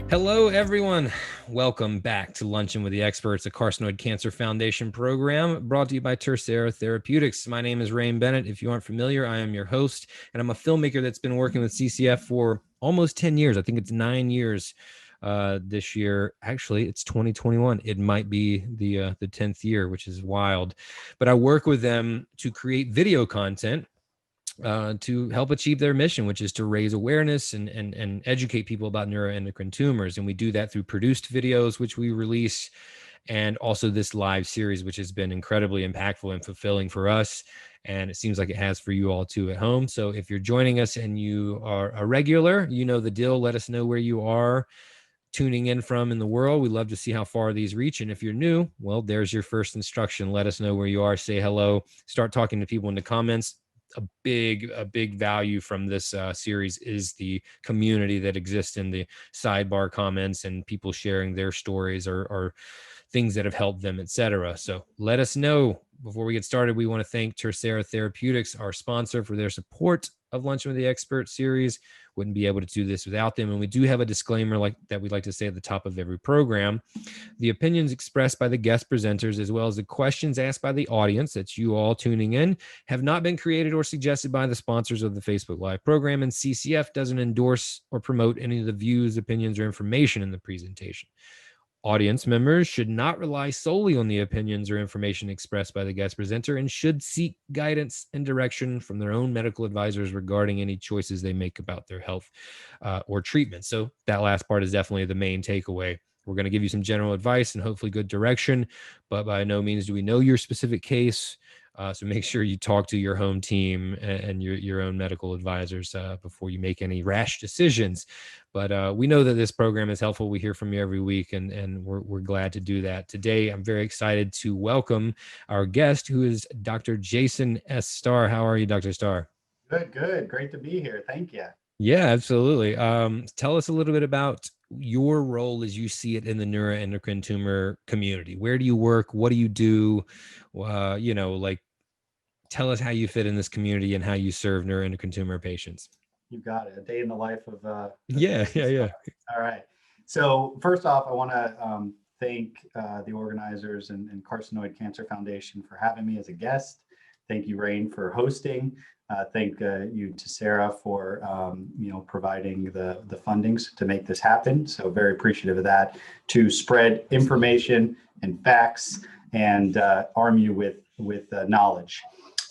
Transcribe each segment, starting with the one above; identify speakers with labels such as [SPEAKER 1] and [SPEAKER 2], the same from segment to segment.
[SPEAKER 1] Hello, everyone. Welcome back to Luncheon with the Experts, a Carcinoid Cancer Foundation program brought to you by Tercera Therapeutics. My name is Rain Bennett. If you aren't familiar, I am your host, and I'm a filmmaker that's been working with CCF for almost 10 years. I think it's 9 years this year. Actually, it's 2021. It might be the 10th year, which is wild. But I work with them to create video content to help achieve their mission, which is to raise awareness and educate people about neuroendocrine tumors. And we do that through produced videos, which we release, and also this live series, which has been incredibly impactful and fulfilling for us. And it seems like it has for you all too at home. So if you're joining us and you are a regular, you know the deal. Let us know where you are tuning in from in the world. We love to see how far these reach. And if you're new, well, there's your first instruction. Let us know where you are, say hello, start talking to people in the comments. A big value from this series is the community that exists in the sidebar comments and people sharing their stories or things that have helped them, etc. So let us know. Before we get started, we want to thank Tercera Therapeutics, our sponsor, for their support of Luncheon with the Expert series. Wouldn't be able to do this without them. And we do have a disclaimer that we'd like to say at the top of every program. The opinions expressed by the guest presenters, as well as the questions asked by the audience, that's you all tuning in, have not been created or suggested by the sponsors of the Facebook Live program, and CCF doesn't endorse or promote any of the views, opinions, or information in the presentation. Audience members should not rely solely on the opinions or information expressed by the guest presenter and should seek guidance and direction from their own medical advisors regarding any choices they make about their health or treatment. So that last part is definitely the main takeaway. We're going to give you some general advice and hopefully good direction, but by no means do we know your specific case. So make sure you talk to your home team and your own medical advisors before you make any rash decisions. But we know that this program is helpful. We hear from you every week, and we're glad to do that. Today, I'm very excited to welcome our guest, who is Dr. Jason S. Starr. How are you, Dr. Starr?
[SPEAKER 2] Good. Great to be here. Thank you.
[SPEAKER 1] Yeah, absolutely. Tell us a little bit about your role as you see it in the neuroendocrine tumor community. Where do you work? What do you do? Like tell us how you fit in this community and how you serve neuroendocrine tumor patients.
[SPEAKER 2] You got it. A day in the life of
[SPEAKER 1] Yeah,
[SPEAKER 2] Jason
[SPEAKER 1] yeah, yeah.
[SPEAKER 2] Starr. All right. So first off, I want to thank the organizers and Carcinoid Cancer Foundation for having me as a guest. Thank you, Rain, for hosting. Thank you to Sarah for providing the fundings to make this happen. So very appreciative of that, to spread information and facts and arm you with knowledge.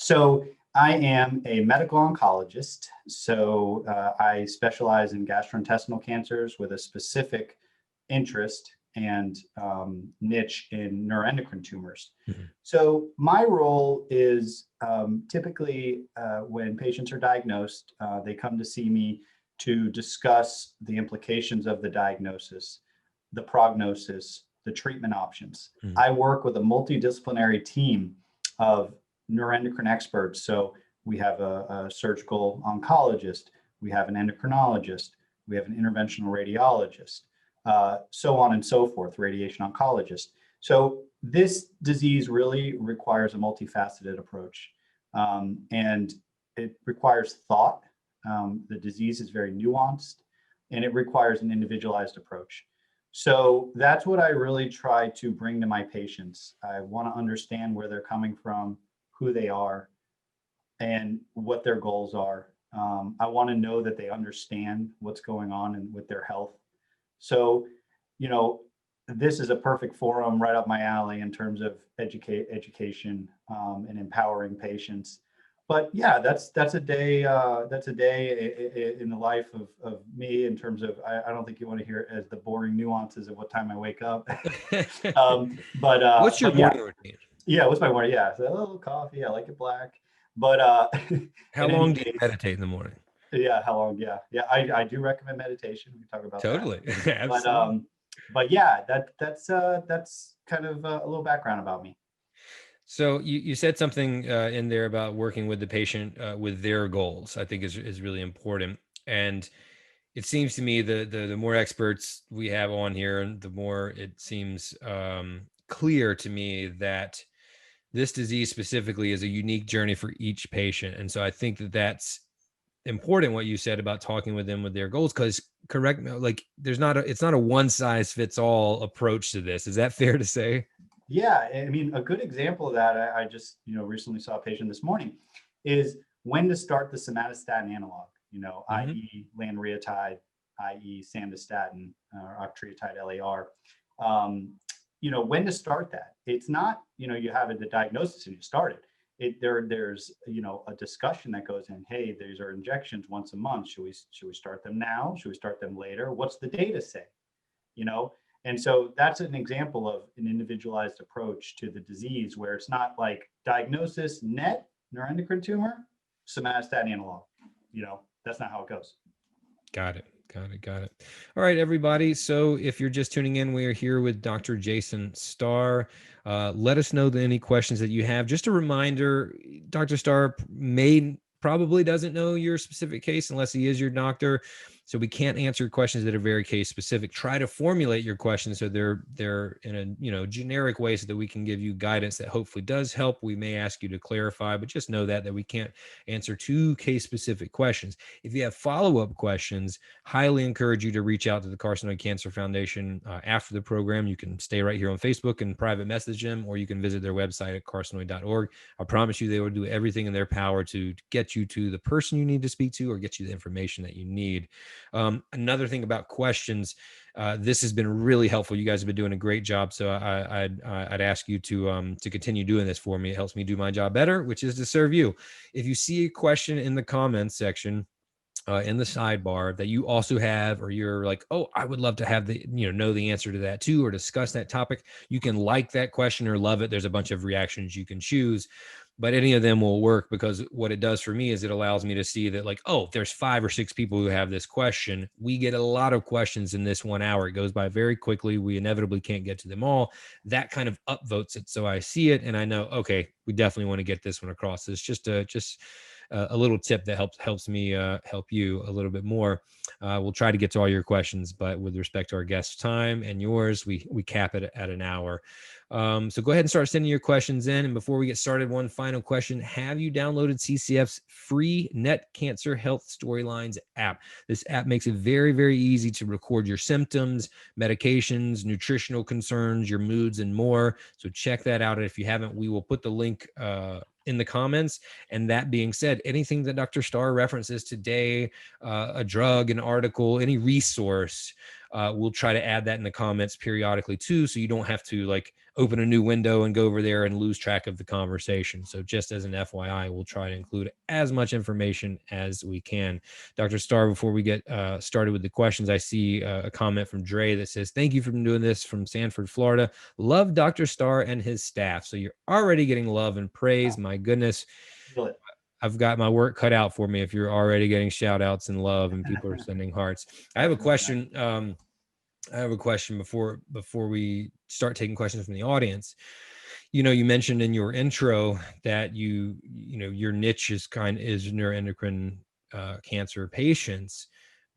[SPEAKER 2] So I am a medical oncologist. So I specialize in gastrointestinal cancers with a specific interest and niche in neuroendocrine tumors.
[SPEAKER 1] Mm-hmm.
[SPEAKER 2] So my role is typically when patients are diagnosed, they come to see me to discuss the implications of the diagnosis, the prognosis, the treatment options.
[SPEAKER 1] Mm-hmm.
[SPEAKER 2] I work with a multidisciplinary team of neuroendocrine experts. So we have a surgical oncologist, we have an endocrinologist, we have an interventional radiologist, so on and so forth, radiation oncologist. So this disease really requires a multifaceted approach, and it requires thought. The disease is very nuanced, and it requires an individualized approach. So that's what I really try to bring to my patients. I want to understand where they're coming from, who they are, and what their goals are. I want to know that they understand what's going on with their health. So, this is a perfect forum right up my alley in terms of education and empowering patients. But yeah, that's a day in the life of me in terms of I don't think you want to hear it as the boring nuances of what time I wake up.
[SPEAKER 1] What's your morning routine?
[SPEAKER 2] Yeah, what's my morning? Yeah, so a little coffee. I like it black. But
[SPEAKER 1] how long do you meditate in the morning?
[SPEAKER 2] Yeah, how long? Yeah. I do recommend meditation. We talk about
[SPEAKER 1] totally.
[SPEAKER 2] that. But yeah, that's kind of a little background about me.
[SPEAKER 1] So you said something in there about working with the patient with their goals. I think is really important, and it seems to me the more experts we have on here, the more it seems clear to me that this disease specifically is a unique journey for each patient. And so I think that's important what you said about talking with them with their goals, because correct me, like it's not a one size fits all approach to this. Is that fair to say?
[SPEAKER 2] Yeah, I mean, a good example of that, I just, recently saw a patient this morning, is when to start the somatostatin analog,
[SPEAKER 1] Hmm.
[SPEAKER 2] i.e. lanreotide, i.e. samdostatin, or octreotide LAR. Um, when to start that. It's not, you have the diagnosis and you start it. There's a discussion that goes in. Hey, these are injections once a month. Should we start them now? Should we start them later? What's the data say? you know and so that's an example of an individualized approach to the disease, where it's not like diagnosis net neuroendocrine tumor, somatostatin analog. That's not how it goes.
[SPEAKER 1] Got it. Got it. All right, everybody. So if you're just tuning in, we are here with Dr. Jason Starr. Let us know any questions that you have. Just a reminder, Dr. Starr probably doesn't know your specific case unless he is your doctor. So we can't answer questions that are very case specific. Try to formulate your questions so they're in a generic way so that we can give you guidance that hopefully does help. We may ask you to clarify, but just know that we can't answer too case specific questions. If you have follow-up questions, highly encourage you to reach out to the Carcinoid Cancer Foundation after the program. You can stay right here on Facebook and private message them, or you can visit their website at carcinoid.org. I promise you they will do everything in their power to get you to the person you need to speak to or get you the information that you need. Another thing about questions, this has been really helpful. You guys have been doing a great job. So I'd ask you to continue doing this for me. It helps me do my job better, which is to serve you. If you see a question in the comments section, in the sidebar that you also have, or you're like, oh, I would love to have know the answer to that too, or discuss that topic, you can like that question or love it. There's a bunch of reactions you can choose, but any of them will work, because what it does for me is it allows me to see that, like, oh, there's 5 or 6 people who have this question. We get a lot of questions in this 1 hour. It goes by very quickly. We inevitably can't get to them all. That kind of upvotes it. So I see it and I know, okay, we definitely want to get this one across. It's just a little tip that helps me help you a little bit more. We'll try to get to all your questions, but with respect to our guest's time and yours, we cap it at an hour. So go ahead and start sending your questions in. And before we get started, one final question: have you downloaded CCF's free Net Cancer Health Storylines app? This app makes it very, very easy to record your symptoms, medications, nutritional concerns, your moods, and more. So check that out. And if you haven't, we will put the link in the comments. And that being said, anything that Dr. Starr references today, a drug, an article, any resource, we'll try to add that in the comments periodically too, so you don't have to like open a new window and go over there and lose track of the conversation. So just as an FYI, we'll try to include as much information as we can. Dr. Starr, before we get started with the questions, I see a comment from Dre that says, thank you for doing this from Sanford, Florida. Love Dr. Starr and his staff. So you're already getting love and praise. My goodness.
[SPEAKER 2] Feel it.
[SPEAKER 1] I've got my work cut out for me if you're already getting shout outs and love and people are sending hearts. I have a
[SPEAKER 2] That's really nice.
[SPEAKER 1] question. I have a question before we start taking questions from the audience. You mentioned in your intro that your niche is neuroendocrine cancer patients.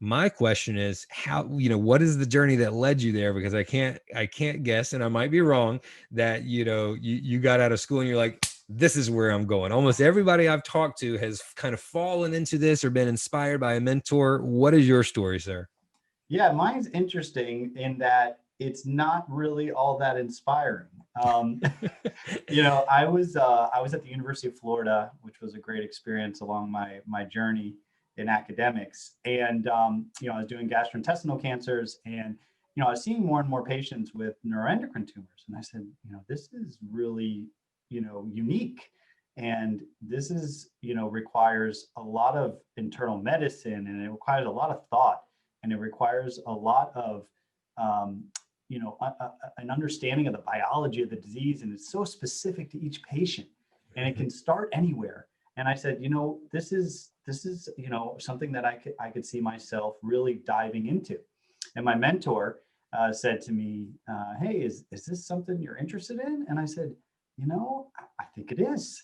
[SPEAKER 1] My question is, how, what is the journey that led you there? Because I can't guess, and I might be wrong, that you got out of school and you're like, this is where I'm going. Almost everybody I've talked to has kind of fallen into this or been inspired by a mentor. What is your story, sir?
[SPEAKER 2] Yeah, mine's interesting in that it's not really all that inspiring. I was at the University of Florida, which was a great experience along my journey in academics. And I was doing gastrointestinal cancers, and I was seeing more and more patients with neuroendocrine tumors. And I said, this is really, unique. And this is, requires a lot of internal medicine, and it requires a lot of thought, and it requires a lot of an understanding of the biology of the disease, and it's so specific to each patient, and it can start anywhere. And I said, this is something that I could see myself really diving into. And my mentor said to me, hey, is this something you're interested in? And I said, I think it is.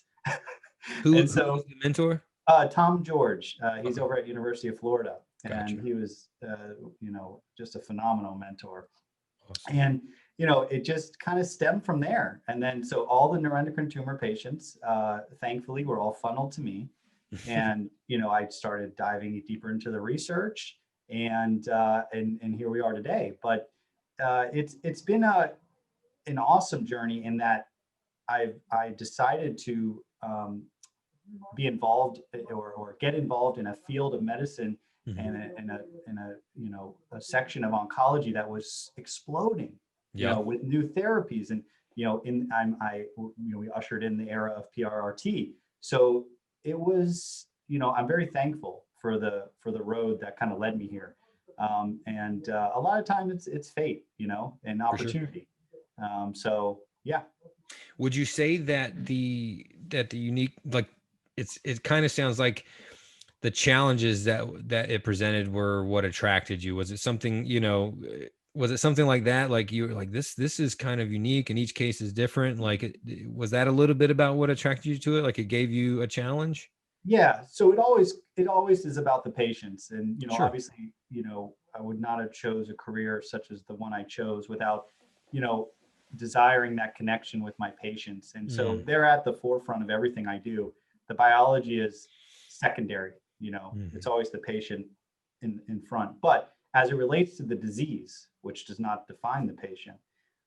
[SPEAKER 1] Who's the mentor?
[SPEAKER 2] Tom George. He's
[SPEAKER 1] Okay.
[SPEAKER 2] over at University of Florida,
[SPEAKER 1] Gotcha.
[SPEAKER 2] and he was, just a phenomenal mentor.
[SPEAKER 1] Awesome.
[SPEAKER 2] And it just kind of stemmed from there. And then so all the neuroendocrine tumor patients, thankfully, were all funneled to me. And, I started diving deeper into the research, and here we are today. But it's been an awesome journey in that I decided to be involved, or get involved in a field of medicine, and a section of oncology that was exploding,
[SPEAKER 1] Yeah,
[SPEAKER 2] with new therapies. And we ushered in the era of PRRT. So it was, I'm very thankful for the road that kind of led me here. And a lot of times it's fate, and
[SPEAKER 1] for sure.
[SPEAKER 2] opportunity. So yeah.
[SPEAKER 1] Would you say that the unique, like, it kind of sounds like the challenges that it presented were what attracted you? Was it something, was it something like that? Like you were like, this is kind of unique and each case is different. Like, was that a little bit about what attracted you to it? Like it gave you a challenge?
[SPEAKER 2] Yeah, so it always is about the patients. And
[SPEAKER 1] Sure.
[SPEAKER 2] obviously, I would not have chose a career such as the one I chose without, you know desiring that connection with my patients. And so
[SPEAKER 1] Mm,
[SPEAKER 2] they're at the forefront of everything I do. The biology is secondary. It's
[SPEAKER 1] mhm,
[SPEAKER 2] always the patient in front. But as it relates to the disease, which does not define the patient,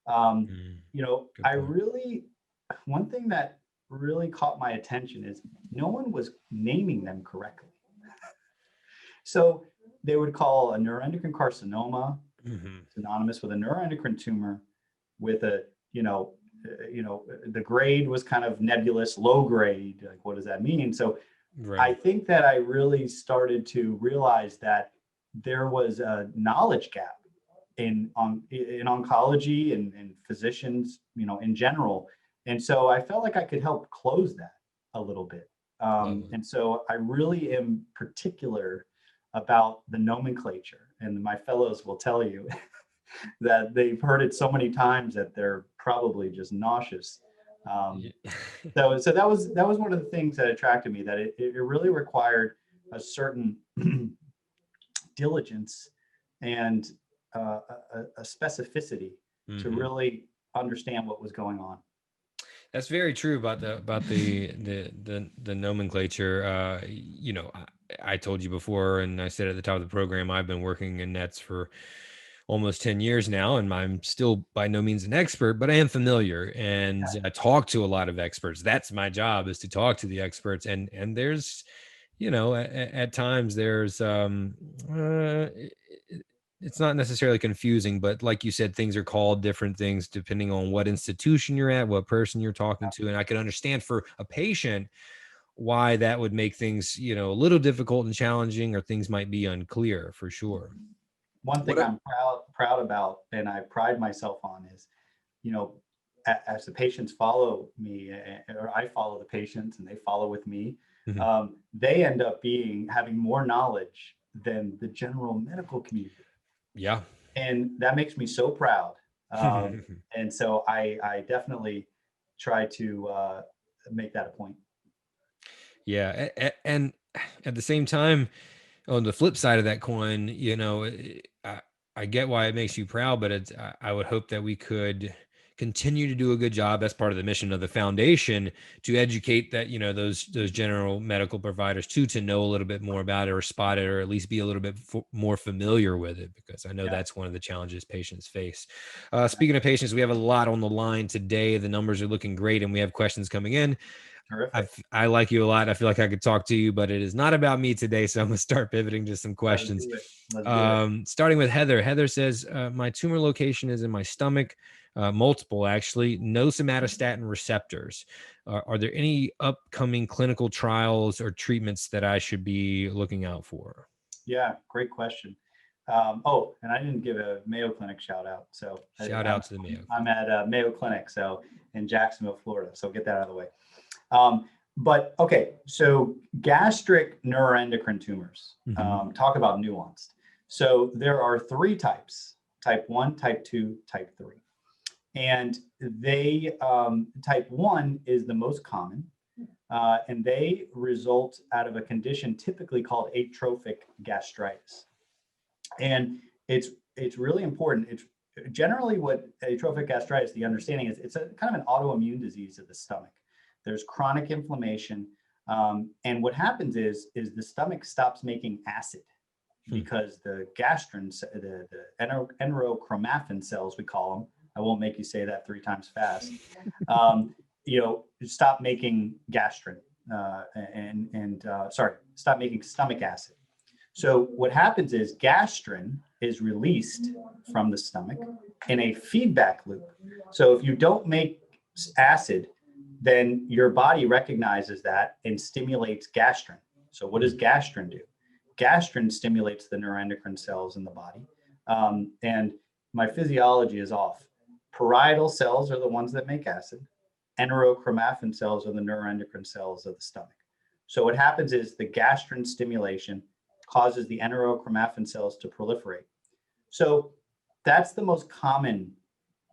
[SPEAKER 1] mm. Good
[SPEAKER 2] I
[SPEAKER 1] point.
[SPEAKER 2] really, one thing that really caught my attention is no one was naming them correctly. So they would call a neuroendocrine carcinoma
[SPEAKER 1] Mhm.
[SPEAKER 2] synonymous with a neuroendocrine tumor, with a, the grade was kind of nebulous, low grade. Like, what does that mean? So I
[SPEAKER 1] Right.
[SPEAKER 2] think that I really started to realize that there was a knowledge gap in oncology and physicians, in general. And so I felt like I could help close that a little bit.
[SPEAKER 1] Love it.
[SPEAKER 2] And so I really am particular about the nomenclature, and my fellows will tell you that they've heard it so many times that they're probably just nauseous. Um,
[SPEAKER 1] Yeah.
[SPEAKER 2] so that was one of the things that attracted me, that it really required a certain diligence and a specificity to
[SPEAKER 1] Mhm.
[SPEAKER 2] really understand what was going on.
[SPEAKER 1] That's very true about the nomenclature. I told you before, and I said at the top of the program, I've been working in nets for almost 10 years now, and I'm still by no means an expert, but I am familiar, and
[SPEAKER 2] Yeah.
[SPEAKER 1] I talk to a lot of experts. That's my job, is to talk to the experts, and there's, at times there's it's not necessarily confusing, but like you said, things are called different things depending on what institution you're at, what person you're talking to. And I can understand for a patient why that would make things, a little difficult and challenging, or things might be unclear for sure.
[SPEAKER 2] One
[SPEAKER 1] What
[SPEAKER 2] thing
[SPEAKER 1] a,
[SPEAKER 2] I'm proud about, and I pride myself on, is, you know, as the patients follow me, or I follow the patients and they follow with me,
[SPEAKER 1] Mhm.
[SPEAKER 2] they end up having more knowledge than the general medical community,
[SPEAKER 1] Yeah.
[SPEAKER 2] and that makes me so proud. And so I definitely try to make that a point.
[SPEAKER 1] Yeah. And at the same time, on the flip side of that coin, I get why it makes you proud, but I would hope that we could continue to do a good job. That's part of the mission of the foundation, to educate that, those general medical providers to know a little bit more about it, or spot it, or at least be a little bit more familiar with it, because I know
[SPEAKER 2] Yeah,
[SPEAKER 1] that's one of the challenges patients face.
[SPEAKER 2] yeah,
[SPEAKER 1] Speaking of patients, we have a lot on the line today. The numbers are looking great, and we have questions coming in.
[SPEAKER 2] terrific.
[SPEAKER 1] I like you a lot. I feel like I could talk to you, but it is not about me today. So I'm gonna start pivoting to some
[SPEAKER 2] Let's
[SPEAKER 1] questions.
[SPEAKER 2] do it. Let's do it.
[SPEAKER 1] Starting with Heather. Heather says, my tumor location is in my stomach, multiple actually, no somatostatin receptors. Are there any upcoming clinical trials or treatments that I should be looking out for?
[SPEAKER 2] Yeah, great question. And I didn't give a Mayo Clinic shout out. So
[SPEAKER 1] Shout out to the Mayo
[SPEAKER 2] I'm
[SPEAKER 1] Clinic.
[SPEAKER 2] at Mayo Clinic, so in Jacksonville, Florida. So get that out of the way. But okay, so gastric neuroendocrine tumors.
[SPEAKER 1] Mhm.
[SPEAKER 2] Talk about nuanced. So there are three types: type 1, type 2, type 3. And type 1 is the most common, and they result out of a condition typically called atrophic gastritis. And it's really important. It's generally, what atrophic gastritis, the understanding is, it's a kind of an autoimmune disease of the stomach. There's chronic inflammation, And what happens is the stomach stops making acid because the gastrin, the enterochromaffin cells, we call them, I won't make you say that 3 times fast, stop making gastrin stop making stomach acid. So what happens is gastrin is released from the stomach in a feedback loop. So if you don't make acid, then your body recognizes that and stimulates gastrin. So what does gastrin do? Gastrin stimulates the neuroendocrine cells in the body. And my physiology is off. Parietal cells are the ones that make acid. Enterochromaffin cells are the neuroendocrine cells of the stomach. So what happens is the gastrin stimulation causes the enterochromaffin cells to proliferate. So that's the most common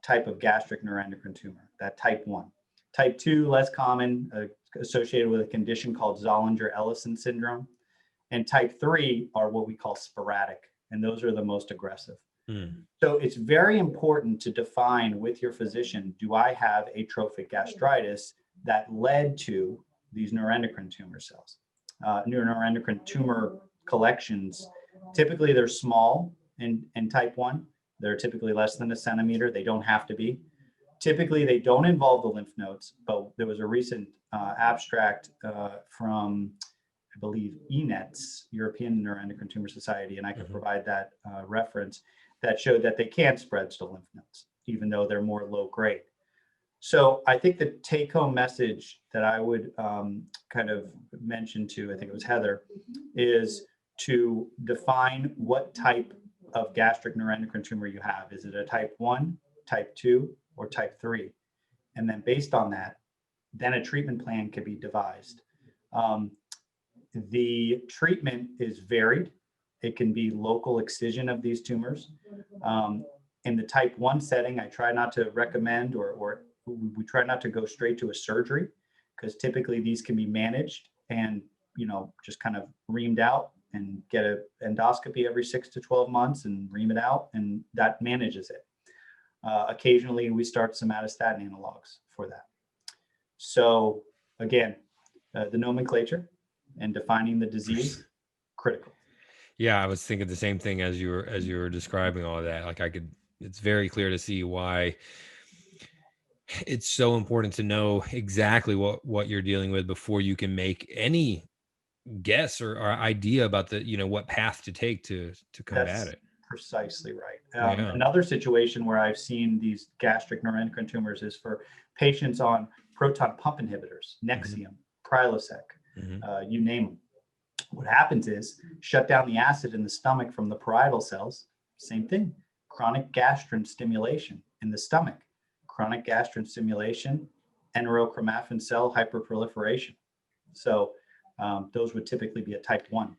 [SPEAKER 2] type of gastric neuroendocrine tumor, that type 1. Type 2, less common, associated with a condition called Zollinger-Ellison syndrome. And type 3 are what we call sporadic, and those are the most aggressive. So it's very important to define with your physician, do I have atrophic gastritis that led to these neuroendocrine tumor cells? Neuroendocrine tumor collections, typically they're small in type 1. They're typically less than 1 centimeter. They don't have to be. Typically, they don't involve the lymph nodes, but there was a recent abstract from, I believe, NANETS, European Neuroendocrine Tumor Society, and I can provide that reference, that showed that they can spread to lymph nodes, even though they're more low grade. So I think the take-home message that I would kind of mention to, I think it was Heather, is to define what type of gastric neuroendocrine tumor you have. Is it a type 1, type 2, or type 3? And then based on that, then a treatment plan can be devised. The treatment is varied. It can be local excision of these tumors. In the type 1 setting, I try not to recommend or we try not to go straight to a surgery, because typically these can be managed and just kind of reamed out, and get an endoscopy every 6 to 12 months and ream it out, and that manages it. Occasionally we start somatostatin analogs for that. So again, the nomenclature and defining the disease, critical.
[SPEAKER 1] Yeah, I was thinking the same thing as you were describing all of that. Like it's very clear to see why it's so important to know exactly what you're dealing with before you can make any guess or idea about what path to take to combat
[SPEAKER 2] That's
[SPEAKER 1] it.
[SPEAKER 2] precisely right.
[SPEAKER 1] Yeah.
[SPEAKER 2] Another situation where I've seen these gastric neuroendocrine tumors is for patients on proton pump inhibitors, Nexium, Prilosec, you name them. What happens is shut down the acid in the stomach from the parietal cells. Same thing, chronic gastrin stimulation in the stomach, chronic gastrin stimulation, enterochromaffin cell hyperproliferation. So those would typically be a type 1.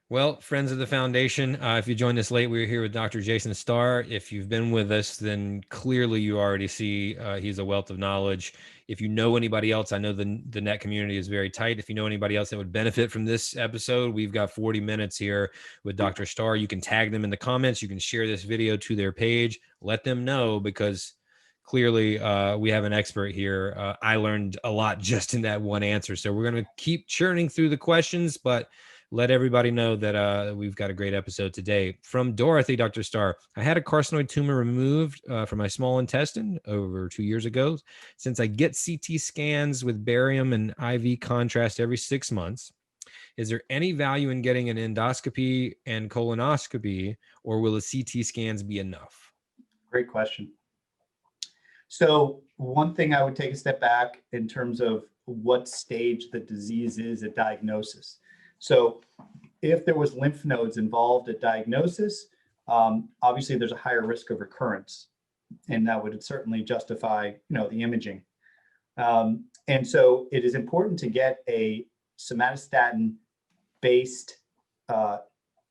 [SPEAKER 1] Well, friends of the foundation, if you joined us late, we were here with Dr. Jason Starr. If you've been with us, then clearly you already see he's a wealth of knowledge. If you know anybody else, I know the NET community is very tight. If you know anybody else that would benefit from this episode, we've got 40 minutes here with Dr. Starr. You can tag them in the comments. You can share this video to their page. Let them know, because clearly we have an expert here. I learned a lot just in that one answer. So we're going to keep churning through the questions, but let everybody know that we've got a great episode today. From Dorothy, Dr. Starr, I had a carcinoid tumor removed from my small intestine over 2 years ago. Since I get CT scans with barium and IV contrast every 6 months, is there any value in getting an endoscopy and colonoscopy, or will the CT scans be enough?
[SPEAKER 2] Great question. So one thing I would take a step back in terms of what stage the disease is at diagnosis. So if there was lymph nodes involved at diagnosis, obviously there's a higher risk of recurrence, and that would certainly justify, the imaging. And so it is important to get a somatostatin-based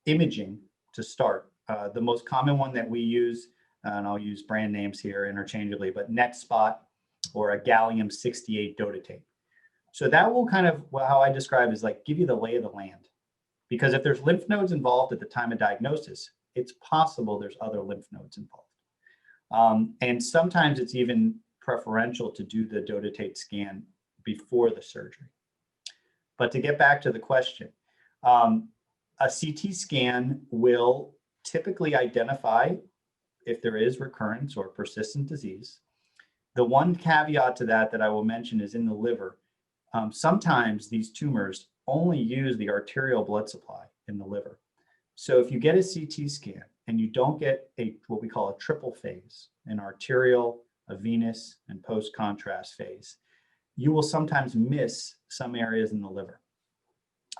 [SPEAKER 2] imaging to start. The most common one that we use, and I'll use brand names here interchangeably, but NetSpot or a gallium-68 dotatate. So that will kind of, how I describe is like give you the lay of the land. Because if there's lymph nodes involved at the time of diagnosis, it's possible there's other lymph nodes involved. And sometimes it's even preferential to do the dotatate scan before the surgery. But to get back to the question, a CT scan will typically identify if there is recurrence or persistent disease. The one caveat to that I will mention is in the liver. Sometimes these tumors only use the arterial blood supply in the liver. So if you get a CT scan and you don't get what we call a triple phase, an arterial, a venous, and post-contrast phase, you will sometimes miss some areas in the liver.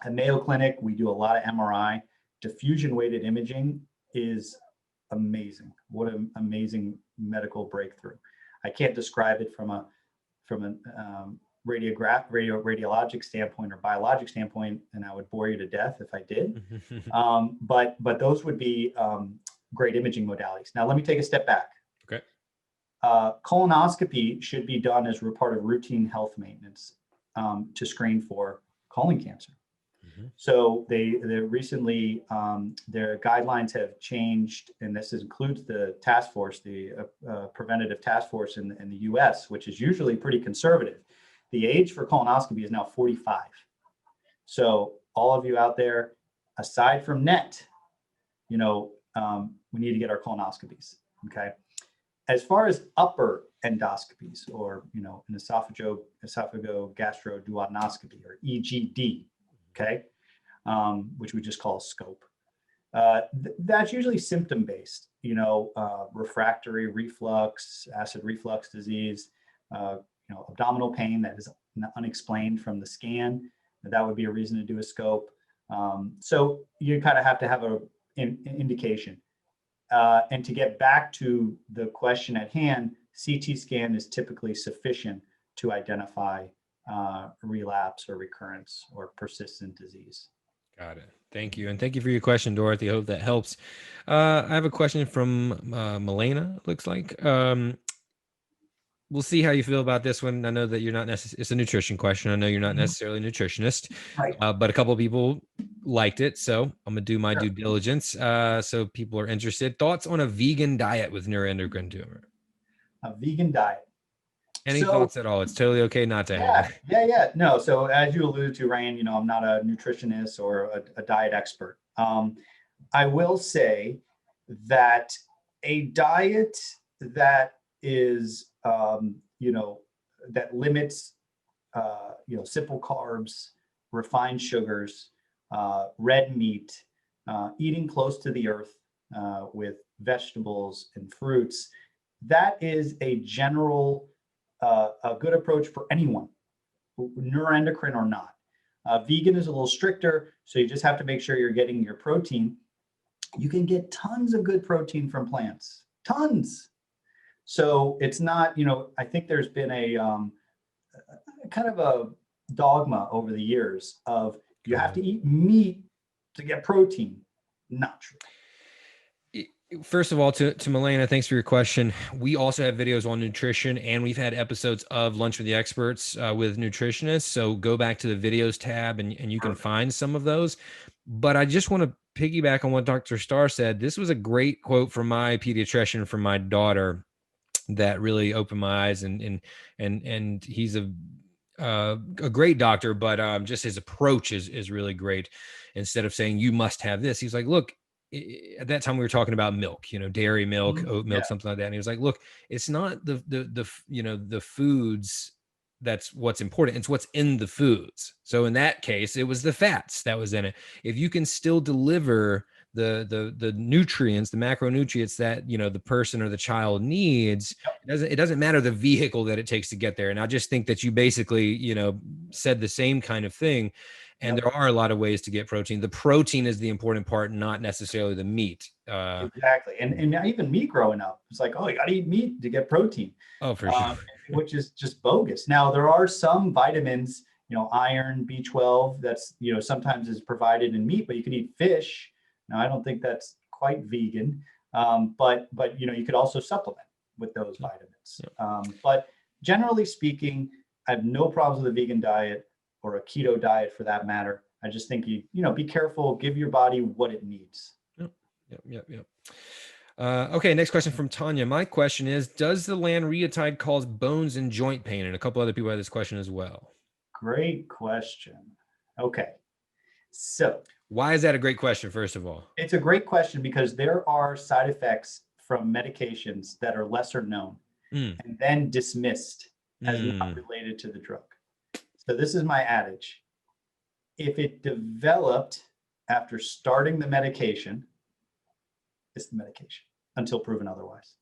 [SPEAKER 2] At Mayo Clinic, we do a lot of MRI. Diffusion-weighted imaging is amazing. What an amazing medical breakthrough. I can't describe it from a radiologic standpoint or biologic standpoint, and I would bore you to death if I did. But those would be great imaging modalities. Now, let me take a step back.
[SPEAKER 1] Okay.
[SPEAKER 2] Colonoscopy should be done as part of routine health maintenance to screen for colon cancer. So they recently, their guidelines have changed, and this includes the task force, the preventative task force in the US, which is usually pretty conservative. The age for colonoscopy is now 45. So all of you out there, aside from NET, we need to get our colonoscopies, okay? As far as upper endoscopies, or an esophagogastroduodenoscopy, or EGD, okay, which we just call a scope. That's usually symptom-based, refractory reflux, acid reflux disease, abdominal pain that is unexplained from the scan. That would be a reason to do a scope. So you kind of have to have an indication. And to get back to the question at hand, CT scan is typically sufficient to identify relapse or recurrence or persistent disease.
[SPEAKER 1] Got it. Thank you. And thank you for your question, Dorothy. I hope that helps. I have a question from Milena, looks like. We'll see how you feel about this one. I know that you're not necessarily, it's a nutrition question. I know you're not necessarily a nutritionist,
[SPEAKER 2] Right.
[SPEAKER 1] But a couple of people liked it. So I'm going to do my due diligence. So people are interested. Thoughts on a vegan diet with neuroendocrine tumor?
[SPEAKER 2] A vegan diet.
[SPEAKER 1] Any thoughts at all? It's totally okay not to have.
[SPEAKER 2] Yeah. No. So as you alluded to, Ryan, I'm not a nutritionist or a diet expert. I will say that a diet that is, that limits, simple carbs, refined sugars, red meat, eating close to the earth with vegetables and fruits, that is a general, a good approach for anyone, neuroendocrine or not. Vegan is a little stricter, so you just have to make sure you're getting your protein. You can get tons of good protein from plants, tons. So it's not, I think there's been a kind of a dogma over the years of you have to eat meat to get protein. Not true.
[SPEAKER 1] First of all, to Milena, thanks for your question. We also have videos on nutrition, and we've had episodes of Lunch with the Experts with nutritionists. So go back to the videos tab and you can find some of those. But I just want to piggyback on what Dr. Starr said. This was a great quote from my pediatrician for my daughter that really opened my eyes, and he's a great doctor, but just his approach is really great. Instead of saying you must have this, he's like, look, at that time we were talking about milk, dairy milk, oat milk, something like that. And he was like, look, it's not the foods that's what's important. It's what's in the foods. So in that case, it was the fats that was in it. If you can still deliver the nutrients, the macronutrients that, the person or the child needs, it doesn't matter the vehicle that it takes to get there. And I just think that you basically, said the same kind of thing. And there are a lot of ways to get protein. The protein is the important part, not necessarily the meat.
[SPEAKER 2] Exactly. And even me growing up, it's like, oh, you got to eat meat to get protein.
[SPEAKER 1] Oh, for sure.
[SPEAKER 2] Which is just bogus. Now, there are some vitamins, iron, B12, that's, sometimes is provided in meat, but you can eat fish. Now, I don't think that's quite vegan, but you could also supplement with those vitamins. But generally speaking, I have no problems with a vegan diet or a keto diet for that matter. I just think you be careful, give your body what it needs.
[SPEAKER 1] Yep. Okay, next question from Tanya. My question is, does the lanreotide cause bones and joint pain? And a couple other people had this question as well.
[SPEAKER 2] Great question. Okay. So
[SPEAKER 1] Why is that a great question, first of all?
[SPEAKER 2] it's a great question because there are side effects from medications that are lesser known
[SPEAKER 1] Mm,
[SPEAKER 2] and then dismissed as not
[SPEAKER 1] mm,
[SPEAKER 2] related to the drug. So this is my adage. If it developed after starting the medication, it's the medication until proven otherwise.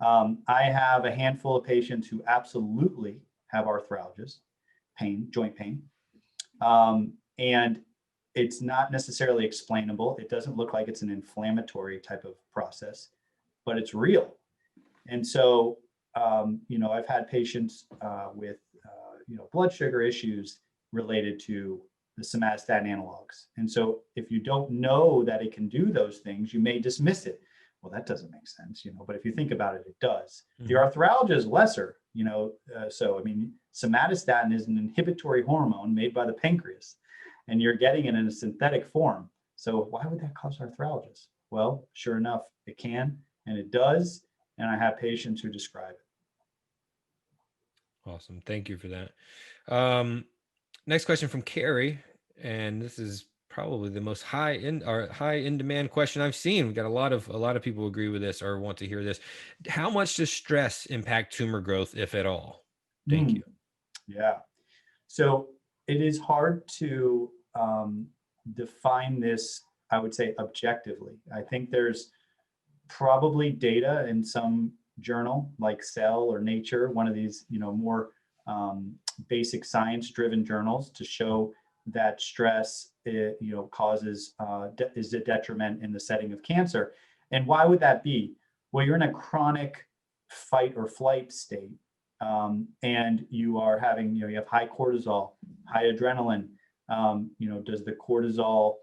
[SPEAKER 2] I have a handful of patients who absolutely have arthralgias, pain, joint pain, and it's not necessarily explainable. It doesn't look like it's an inflammatory type of process, but it's real. And so, I've had patients with, blood sugar issues related to the somatostatin analogs. And so, if you don't know that it can do those things, you may dismiss it. Well, that doesn't make sense, but if you think about it, it does. The
[SPEAKER 1] mhm.
[SPEAKER 2] arthralgia is lesser, somatostatin is an inhibitory hormone made by the pancreas, and you're getting it in a synthetic form. So why would that cause arthralgias? Well, sure enough, it can, and it does. And I have patients who describe it.
[SPEAKER 1] Awesome. Thank you for that. Next question from Carrie, and this is probably the most high in demand question I've seen. We got a lot of people agree with this or want to hear this. How much does stress impact tumor growth, if at all? Thank
[SPEAKER 2] Mm,
[SPEAKER 1] you.
[SPEAKER 2] yeah. So it is hard to define this, I would say, objectively. I think there's probably data in some journal like Cell or Nature, one of these, more basic science-driven journals, to show that stress, causes is a detriment in the setting of cancer. And why would that be? Well, you're in a chronic fight or flight state, and you are having, you have high cortisol, high adrenaline. Does the cortisol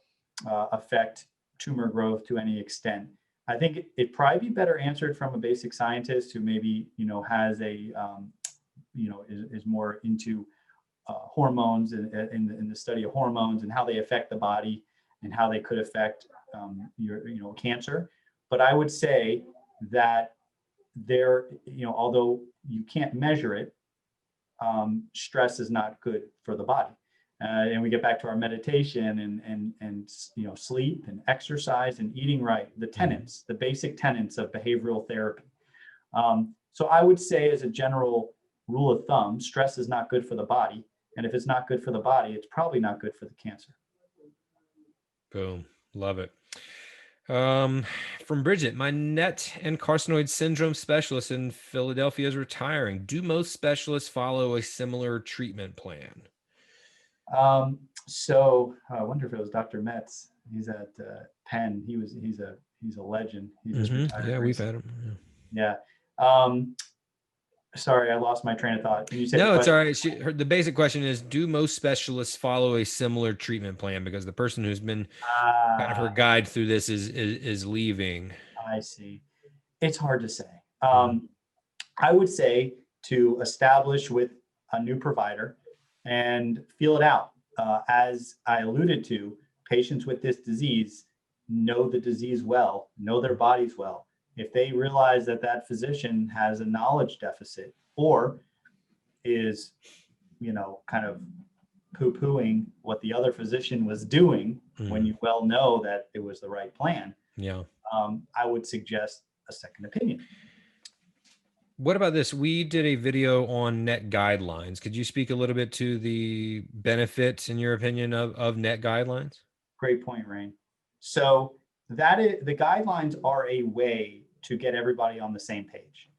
[SPEAKER 2] affect tumor growth to any extent? I think it'd probably be better answered from a basic scientist who maybe, has a, is more into hormones in the study of hormones and how they affect the body and how they could affect your, cancer. But I would say that there, although you can't measure it, stress is not good for the body. And we get back to our meditation and sleep and exercise and eating right, the tenets, the basic tenets of behavioral therapy. So I would say, as a general rule of thumb, stress is not good for the body. And if it's not good for the body, it's probably not good for the cancer.
[SPEAKER 1] Boom. Love it. From Bridget, my NET and carcinoid syndrome specialist in Philadelphia is retiring. Do most specialists follow a similar treatment plan?
[SPEAKER 2] So I wonder if it was Dr. Metz. He's at Penn. He's a legend. He just retired
[SPEAKER 1] Yeah, we've had
[SPEAKER 2] recently.
[SPEAKER 1] them.
[SPEAKER 2] Yeah. Sorry, I lost my train of thought. Can you say the
[SPEAKER 1] No, it's
[SPEAKER 2] question?
[SPEAKER 1] all right. The basic question is, do most specialists follow a similar treatment plan? Because the person who's been kind of her
[SPEAKER 2] Ah,
[SPEAKER 1] guide through this is leaving.
[SPEAKER 2] I see. It's hard to say.
[SPEAKER 1] Mhm.
[SPEAKER 2] I would say to establish with a new provider and feel it out. As I alluded to, patients with this disease know the disease well, know their bodies well. If they realize that that physician has a knowledge deficit or is, kind of poo-pooing what the other physician was doing when
[SPEAKER 1] Mhm.
[SPEAKER 2] you well know that it was the right plan,
[SPEAKER 1] Yeah.
[SPEAKER 2] I would suggest a second opinion.
[SPEAKER 1] What about this? We did a video on net guidelines. Could you speak a little bit to the benefits, in your opinion, of net guidelines?
[SPEAKER 2] Great point, Rain. So that is, the guidelines are a way to get everybody on the same page.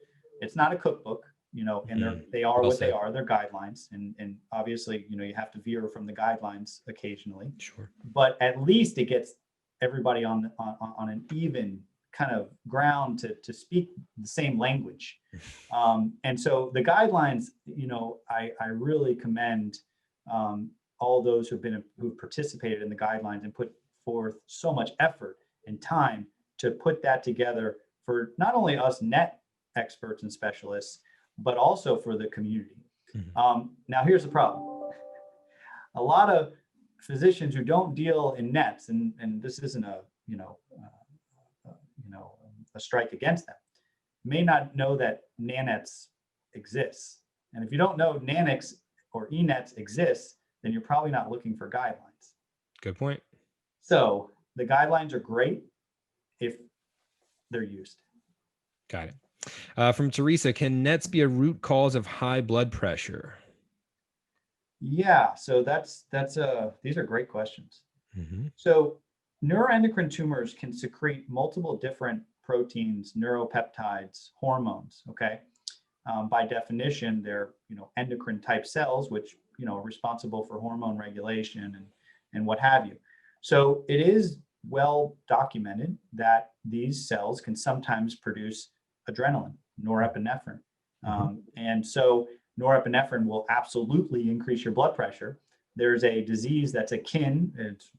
[SPEAKER 2] It's not a cookbook, and they are
[SPEAKER 1] Well
[SPEAKER 2] what they
[SPEAKER 1] said.
[SPEAKER 2] are. They're guidelines, and obviously, you have to veer from the guidelines occasionally,
[SPEAKER 1] Sure.
[SPEAKER 2] but at least it gets everybody on an even kind of ground to speak the same language. And so the guidelines, I really commend all those who've participated in the guidelines and put forth so much effort and time to put that together for not only us net experts and specialists, but also for the community.
[SPEAKER 1] Mhm.
[SPEAKER 2] Now, here's the problem. A lot of physicians who don't deal in nets, and this isn't uh, you know, a strike against them, may not know that NANETS exists. And if you don't know NANETS or ENETS exists, then you're probably not looking for guidelines.
[SPEAKER 1] Good point.
[SPEAKER 2] So the guidelines are great if they're used.
[SPEAKER 1] Got it. From Teresa, can NETs be a root cause of high blood pressure?
[SPEAKER 2] Yeah, so these are great questions.
[SPEAKER 1] Mm-hmm.
[SPEAKER 2] So neuroendocrine tumors can secrete multiple different proteins, neuropeptides, hormones. Okay, by definition, they're endocrine type cells, which are responsible for hormone regulation and what have you. So it is well documented that these cells can sometimes produce adrenaline, norepinephrine, and so norepinephrine will absolutely increase your blood pressure. There's a disease that's akin, it's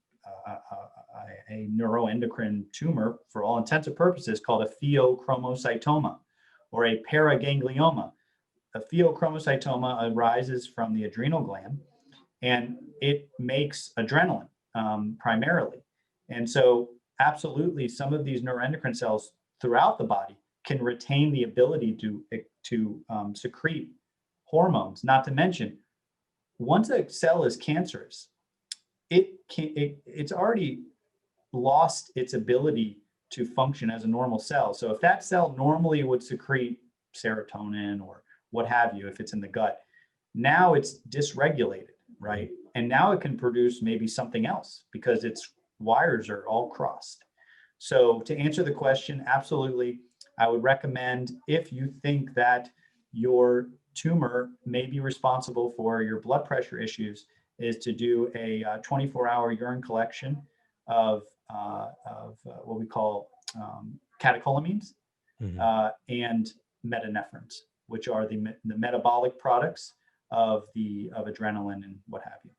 [SPEAKER 2] a neuroendocrine tumor for all intents and purposes called a pheochromocytoma or a paraganglioma. A pheochromocytoma arises from the adrenal gland and it makes adrenaline primarily. And so absolutely some of these neuroendocrine cells throughout the body can retain the ability to secrete hormones. Not to mention, once a cell is cancerous, it's already lost its ability to function as a normal cell. So if that cell normally would secrete serotonin or what have you, if it's in the gut, now it's dysregulated, right? And now it can produce maybe something else because its wires are all crossed. So to answer the question, absolutely, I would recommend, if you think that your tumor may be responsible for your blood pressure issues, is to do a 24-hour urine collection of what we call catecholamines and metanephrines, which are the metabolic products of adrenaline and what have you.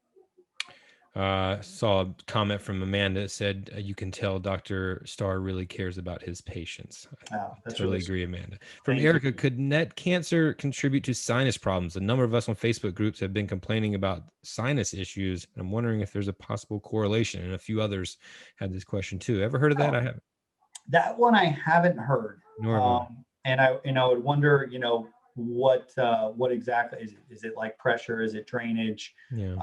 [SPEAKER 1] Saw a comment from Amanda that said, you can tell Dr. Starr really cares about his patients. I totally agree, Amanda. From Erica, could NET cancer contribute to sinus problems? A number of us on Facebook groups have been complaining about sinus issues. I'm wondering if there's a possible correlation, and a few others had this question too. Ever heard of that? I haven't.
[SPEAKER 2] That one I haven't heard. And I would wonder, what exactly is it like pressure? Is it drainage?
[SPEAKER 1] Yeah.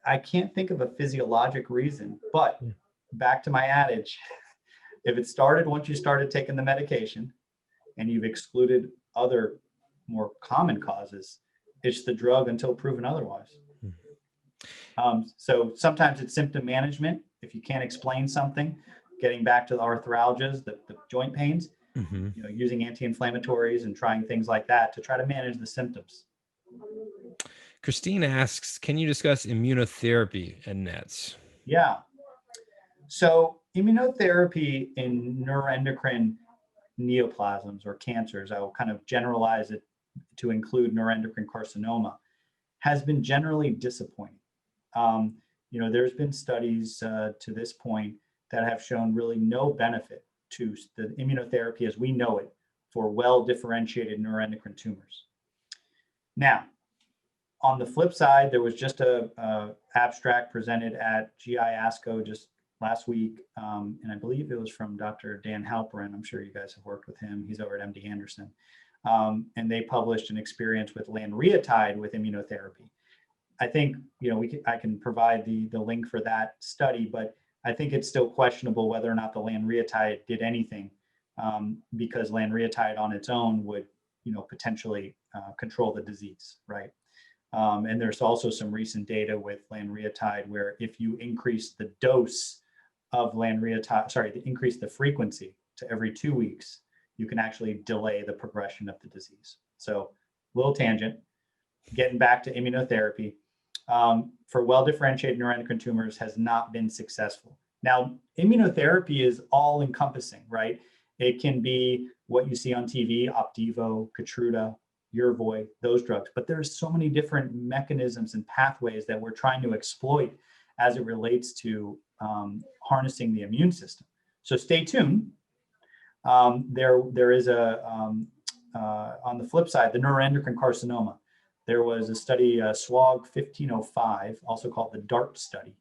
[SPEAKER 2] I can't think of a physiologic reason, but back to my adage, if it started once you started taking the medication and you've excluded other more common causes, it's the drug until proven otherwise. So sometimes it's symptom management. If you can't explain something, getting back to the arthralgias, the joint pains, using anti-inflammatories and trying things like that to try to manage the symptoms.
[SPEAKER 1] Christine asks, can you discuss immunotherapy and NETs?
[SPEAKER 2] Yeah. So immunotherapy in neuroendocrine neoplasms or cancers, I will kind of generalize it to include neuroendocrine carcinoma, has been generally disappointing. There's been studies to this point that have shown really no benefit to the immunotherapy as we know it for well-differentiated neuroendocrine tumors. Now, on the flip side, there was just a abstract presented at GI ASCO just last week, and I believe it was from Dr. Dan Halperin. I'm sure you guys have worked with him. He's over at MD Anderson. And they published an experience with lanreotide with immunotherapy. I think, I can provide the link for that study, but I think it's still questionable whether or not the lanreotide did anything, because lanreotide on its own would, potentially control the disease, right? And there's also some recent data with lanreotide where if you increase the dose of increase the frequency to every 2 weeks, you can actually delay the progression of the disease. So, little tangent, getting back to immunotherapy, for well-differentiated neuroendocrine tumors has not been successful. Now, immunotherapy is all encompassing, right? It can be what you see on TV, Opdivo, Keytruda, Yervoy, those drugs, but there's so many different mechanisms and pathways that we're trying to exploit as it relates to harnessing the immune system. So stay tuned. There is on the flip side, the neuroendocrine carcinoma. There was a study, SWOG 1505, also called the DART study,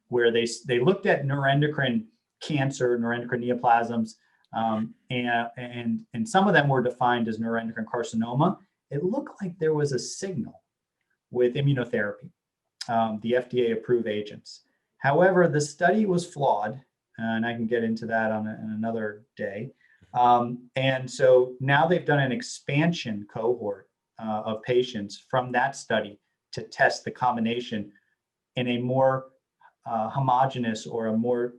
[SPEAKER 2] where they looked at neuroendocrine cancer, neuroendocrine neoplasms, and some of them were defined as neuroendocrine carcinoma. It looked like there was a signal with immunotherapy. the FDA-approved agents. However, the study was flawed, and I can get into that on another day. And so now they've done an expansion cohort of patients from that study to test the combination in a more homogeneous or a more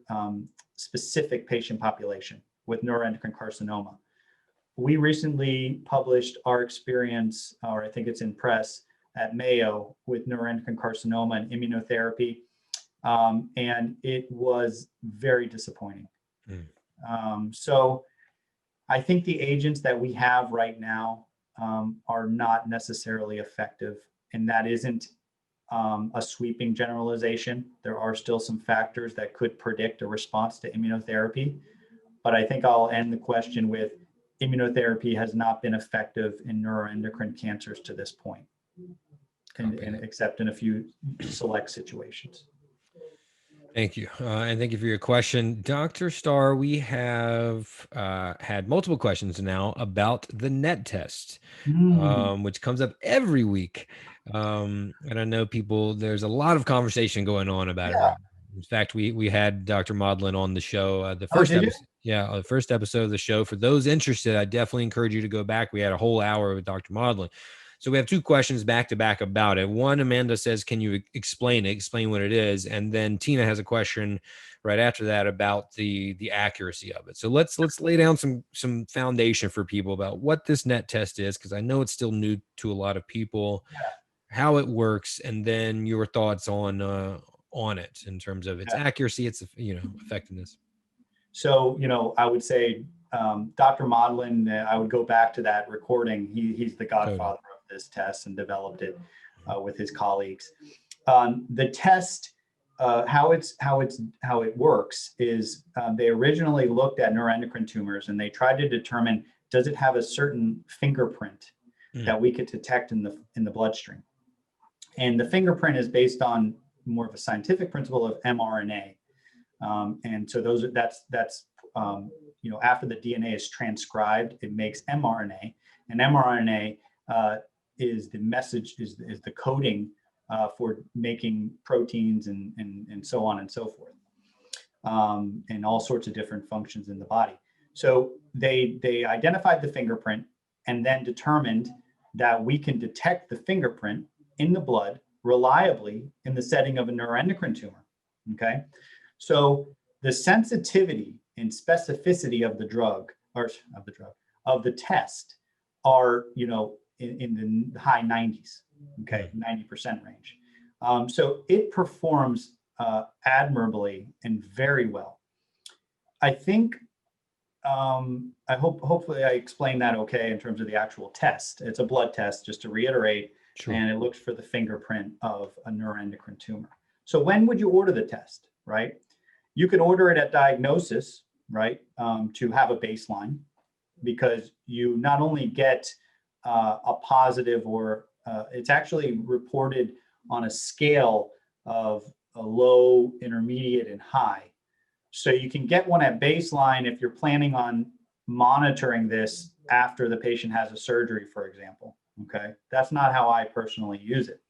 [SPEAKER 2] specific patient population with neuroendocrine carcinoma. We recently published our experience, or I think it's in press, at Mayo with neuroendocrine carcinoma and immunotherapy, and it was very disappointing. So I think the agents that we have right now are not necessarily effective, and that isn't a sweeping generalization. There are still some factors that could predict a response to immunotherapy, but I think I'll end the question with immunotherapy has not been effective in neuroendocrine cancers to this point, except in a few select situations.
[SPEAKER 1] Thank you. And thank you for your question. Dr. Starr, we have had multiple questions now about the NET test, which comes up every week. And I know there's a lot of conversation going on about it. Right? In fact, we had Dr. Maudlin on the show, the first episode of the show. For those interested, I definitely encourage you to go back. We had a whole hour with Dr. Maudlin. So we have two questions back to back about it. One, Amanda says, can you explain what it is? And then Tina has a question right after that about the accuracy of it. So let's lay down some foundation for people about what this NET test is, because I know it's still new to a lot of people, how it works, and then your thoughts on it in terms of its accuracy, its effectiveness.
[SPEAKER 2] So, I would say Dr. Maudlin, I would go back to that recording. He's the godfather of this test and developed it with his colleagues. The test, how it works is they originally looked at neuroendocrine tumors and they tried to determine, does it have a certain fingerprint that we could detect in the bloodstream? And the fingerprint is based on more of a scientific principle of mRNA. And so that's after the DNA is transcribed, it makes mRNA, and mRNA is the message, is the coding for making proteins and so on and so forth, and all sorts of different functions in the body. So they identified the fingerprint and then determined that we can detect the fingerprint in the blood reliably in the setting of a neuroendocrine tumor. Okay, so the sensitivity and specificity of the test are, in the high 90s, okay, 90% range. So it performs admirably and very well. I think, hopefully I explained that okay in terms of the actual test. It's a blood test, just to reiterate, and it looks for the fingerprint of a neuroendocrine tumor. So when would you order the test, right? You can order it at diagnosis, right, to have a baseline, because you not only get a positive or it's actually reported on a scale of a low, intermediate, and high. So you can get one at baseline if you're planning on monitoring this after the patient has a surgery, for example. Okay, that's not how I personally use it.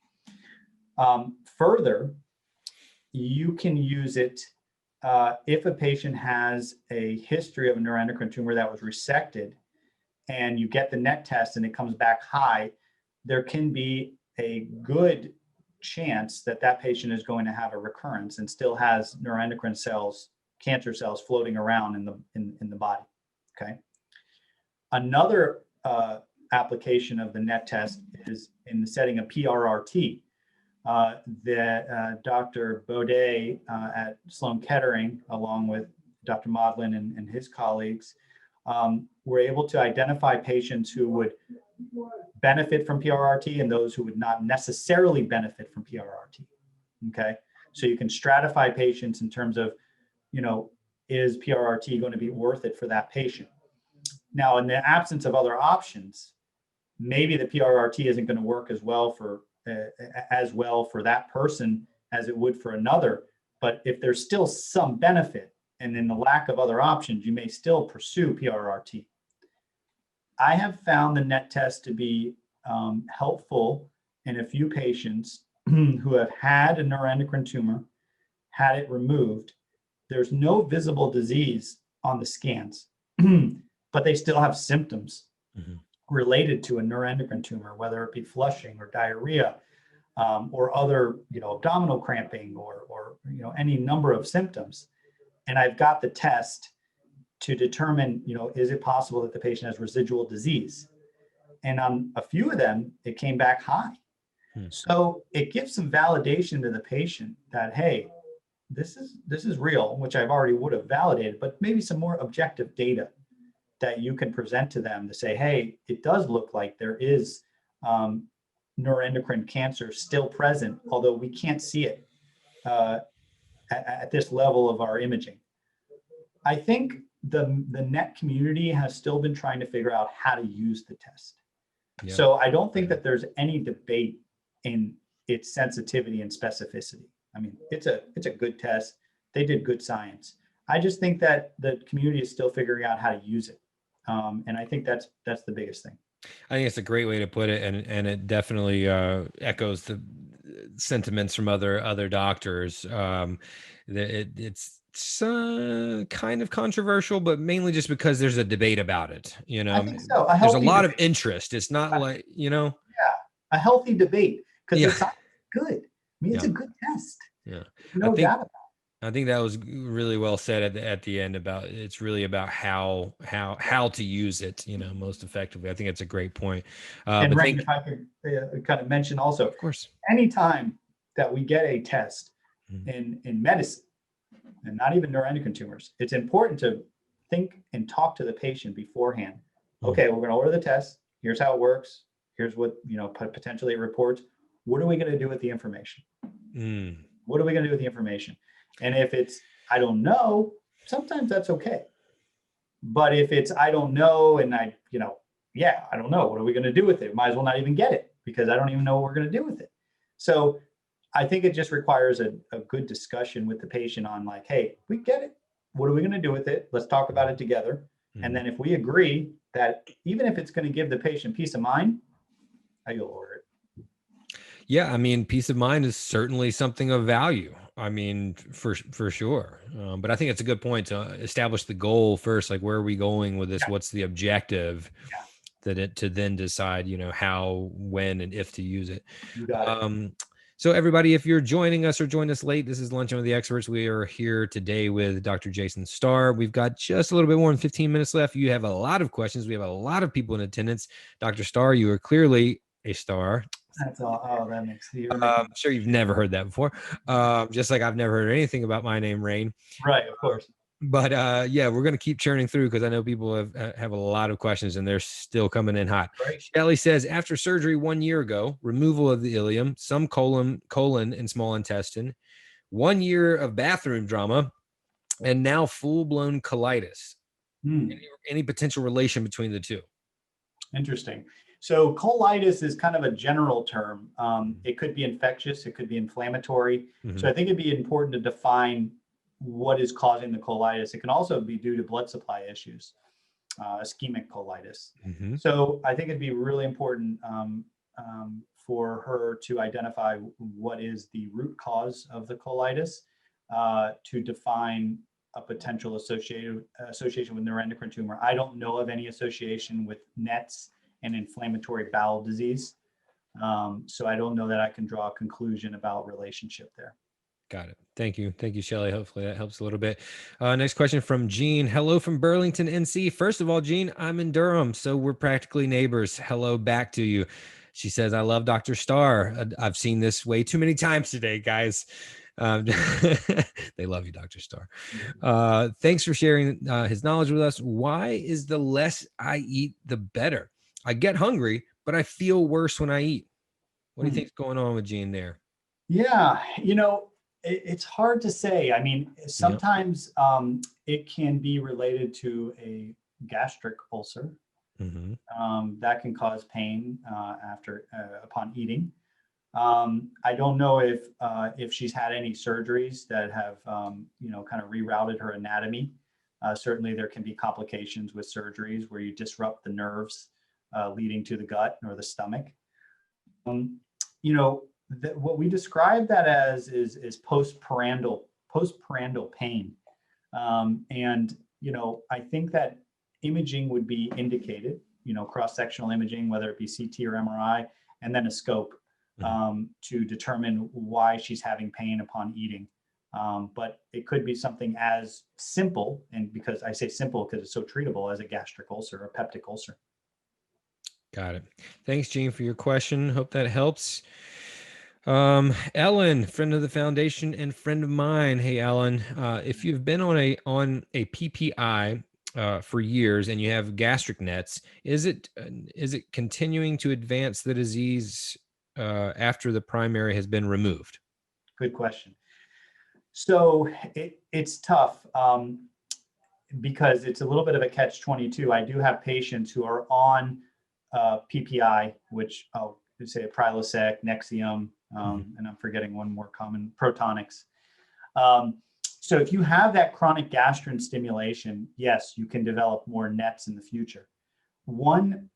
[SPEAKER 2] Further, you can use it if a patient has a history of a neuroendocrine tumor that was resected and you get the NET test and it comes back high, there can be a good chance that that patient is going to have a recurrence and still has neuroendocrine cells, cancer cells floating around in the body. Okay. Another application of the NET test is in the setting of PRRT. That Dr. Baudet at Sloan Kettering, along with Dr. Maudlin and his colleagues, were able to identify patients who would benefit from PRRT and those who would not necessarily benefit from PRRT. Okay, so you can stratify patients in terms of, is PRRT going to be worth it for that patient? Now, in the absence of other options, maybe the PRRT isn't going to work as well for that person as it would for another. But if there's still some benefit, and in the lack of other options, you may still pursue PRRT. I have found the NET test to be helpful in a few patients who have had a neuroendocrine tumor, had it removed. There's no visible disease on the scans, but they still have symptoms related to a neuroendocrine tumor, whether it be flushing or diarrhea, or other, abdominal cramping, or any number of symptoms. And I've got the test to determine, is it possible that the patient has residual disease? And on a few of them, it came back high. So it gives some validation to the patient that, hey, this is real, which I've already would have validated, but maybe some more objective data that you can present to them to say, hey, it does look like there is neuroendocrine cancer still present, although we can't see it at this level of our imaging. I think the NET community has still been trying to figure out how to use the test. Yep. So I don't think that there's any debate in its sensitivity and specificity. I mean, it's a good test. They did good science. I just think that the community is still figuring out how to use it. And I think that's the biggest thing.
[SPEAKER 1] I think it's a great way to put it, and it definitely echoes the sentiments from other doctors. It's kind of controversial, but mainly just because there's a debate about it.
[SPEAKER 2] I think so.
[SPEAKER 1] There's a lot of interest. It's not like,
[SPEAKER 2] Yeah, a healthy debate, because it's good. I mean, it's a good test.
[SPEAKER 1] Yeah,
[SPEAKER 2] no doubt about it.
[SPEAKER 1] I think that was really well said at the end about it's really about how to use it, most effectively. I think it's a great point.
[SPEAKER 2] And Rain, if I could kind of mention also,
[SPEAKER 1] of course,
[SPEAKER 2] anytime that we get a test in medicine, and not even neuroendocrine tumors, it's important to think and talk to the patient beforehand. Okay, we're going to order the test. Here's how it works. Here's what potentially it reports. What are we going to do with the information? What are we going to do with the information? And if it's, I don't know, sometimes that's okay. But if it's, I don't know, and I don't know, what are we going to do with it? Might as well not even get it, because I don't even know what we're going to do with it. So I think it just requires a good discussion with the patient on like, hey, we get it. What are we going to do with it? Let's talk about it together. And then if we agree that even if it's going to give the patient peace of mind, I will order it.
[SPEAKER 1] Yeah, I mean, peace of mind is certainly something of value. I mean, for sure. But I think it's a good point to establish the goal first. Like, where are we going with this? Yeah. What's the objective? Yeah. To then decide, how, when, and if to use it.
[SPEAKER 2] You got it.
[SPEAKER 1] So everybody, if you're joining us or joined us late, this is Luncheon with the Experts. We are here today with Dr. Jason Starr. We've got just a little bit more than 15 minutes left. You have a lot of questions. We have a lot of people in attendance. Dr. Starr, you are clearly a star.
[SPEAKER 2] That's all. Oh, that makes sense.
[SPEAKER 1] I'm sure you've never heard that before. Just like I've never heard anything about my name, Rain.
[SPEAKER 2] Right, of course.
[SPEAKER 1] But yeah, we're going to keep churning through because I know people have a lot of questions and they're still coming in hot. Right. Shelly says, after surgery 1 year ago, removal of the ileum, some colon and small intestine, 1 year of bathroom drama, and now full-blown colitis. Any potential relation between the two?
[SPEAKER 2] Interesting. So colitis is kind of a general term. It could be infectious, it could be inflammatory. So I think it'd be important to define what is causing the colitis. It can also be due to blood supply issues, ischemic colitis. So I think it'd be really important for her to identify what is the root cause of the colitis, to define a potential association with neuroendocrine tumor. I don't know of any association with NETs and inflammatory bowel disease. So I don't know that I can draw a conclusion about relationship there.
[SPEAKER 1] Got it. Thank you. Thank you, Shelly. Hopefully that helps a little bit. Next question from Jean. Hello from Burlington, NC. First of all, Jean, I'm in Durham, so we're practically neighbors. Hello back to you. She says, I love Dr. Starr. I've seen this way too many times today, guys. They love you, Dr. Starr. Thanks for sharing his knowledge with us. Why is the less I eat, the better? I get hungry, but I feel worse when I eat. What do you think's going on with Jean there?
[SPEAKER 2] Yeah, it's hard to say. I mean, sometimes it can be related to a gastric ulcer. That can cause pain upon eating. I don't know if she's had any surgeries that have kind of rerouted her anatomy. Certainly, there can be complications with surgeries where you disrupt the nerves leading to the gut or the stomach. what we describe that as is postprandial pain. And, I think that imaging would be indicated, cross-sectional imaging, whether it be CT or MRI, and then a scope to determine why she's having pain upon eating. But it could be something as simple, and because I say simple because it's so treatable, as a gastric ulcer or a peptic ulcer.
[SPEAKER 1] Got it. Thanks, Gene, for your question. Hope that helps. Ellen, friend of the foundation and friend of mine. Hey, Ellen, if you've been on a PPI for years and you have gastric nets, is it continuing to advance the disease after the primary has been removed?
[SPEAKER 2] Good question. So it's tough because it's a little bit of a catch-22. I do have patients who are on PPI, which I'll say a Prilosec, Nexium, and I'm forgetting one more common, Protonix. So if you have that chronic gastrin stimulation, yes, you can develop more nets in the future. One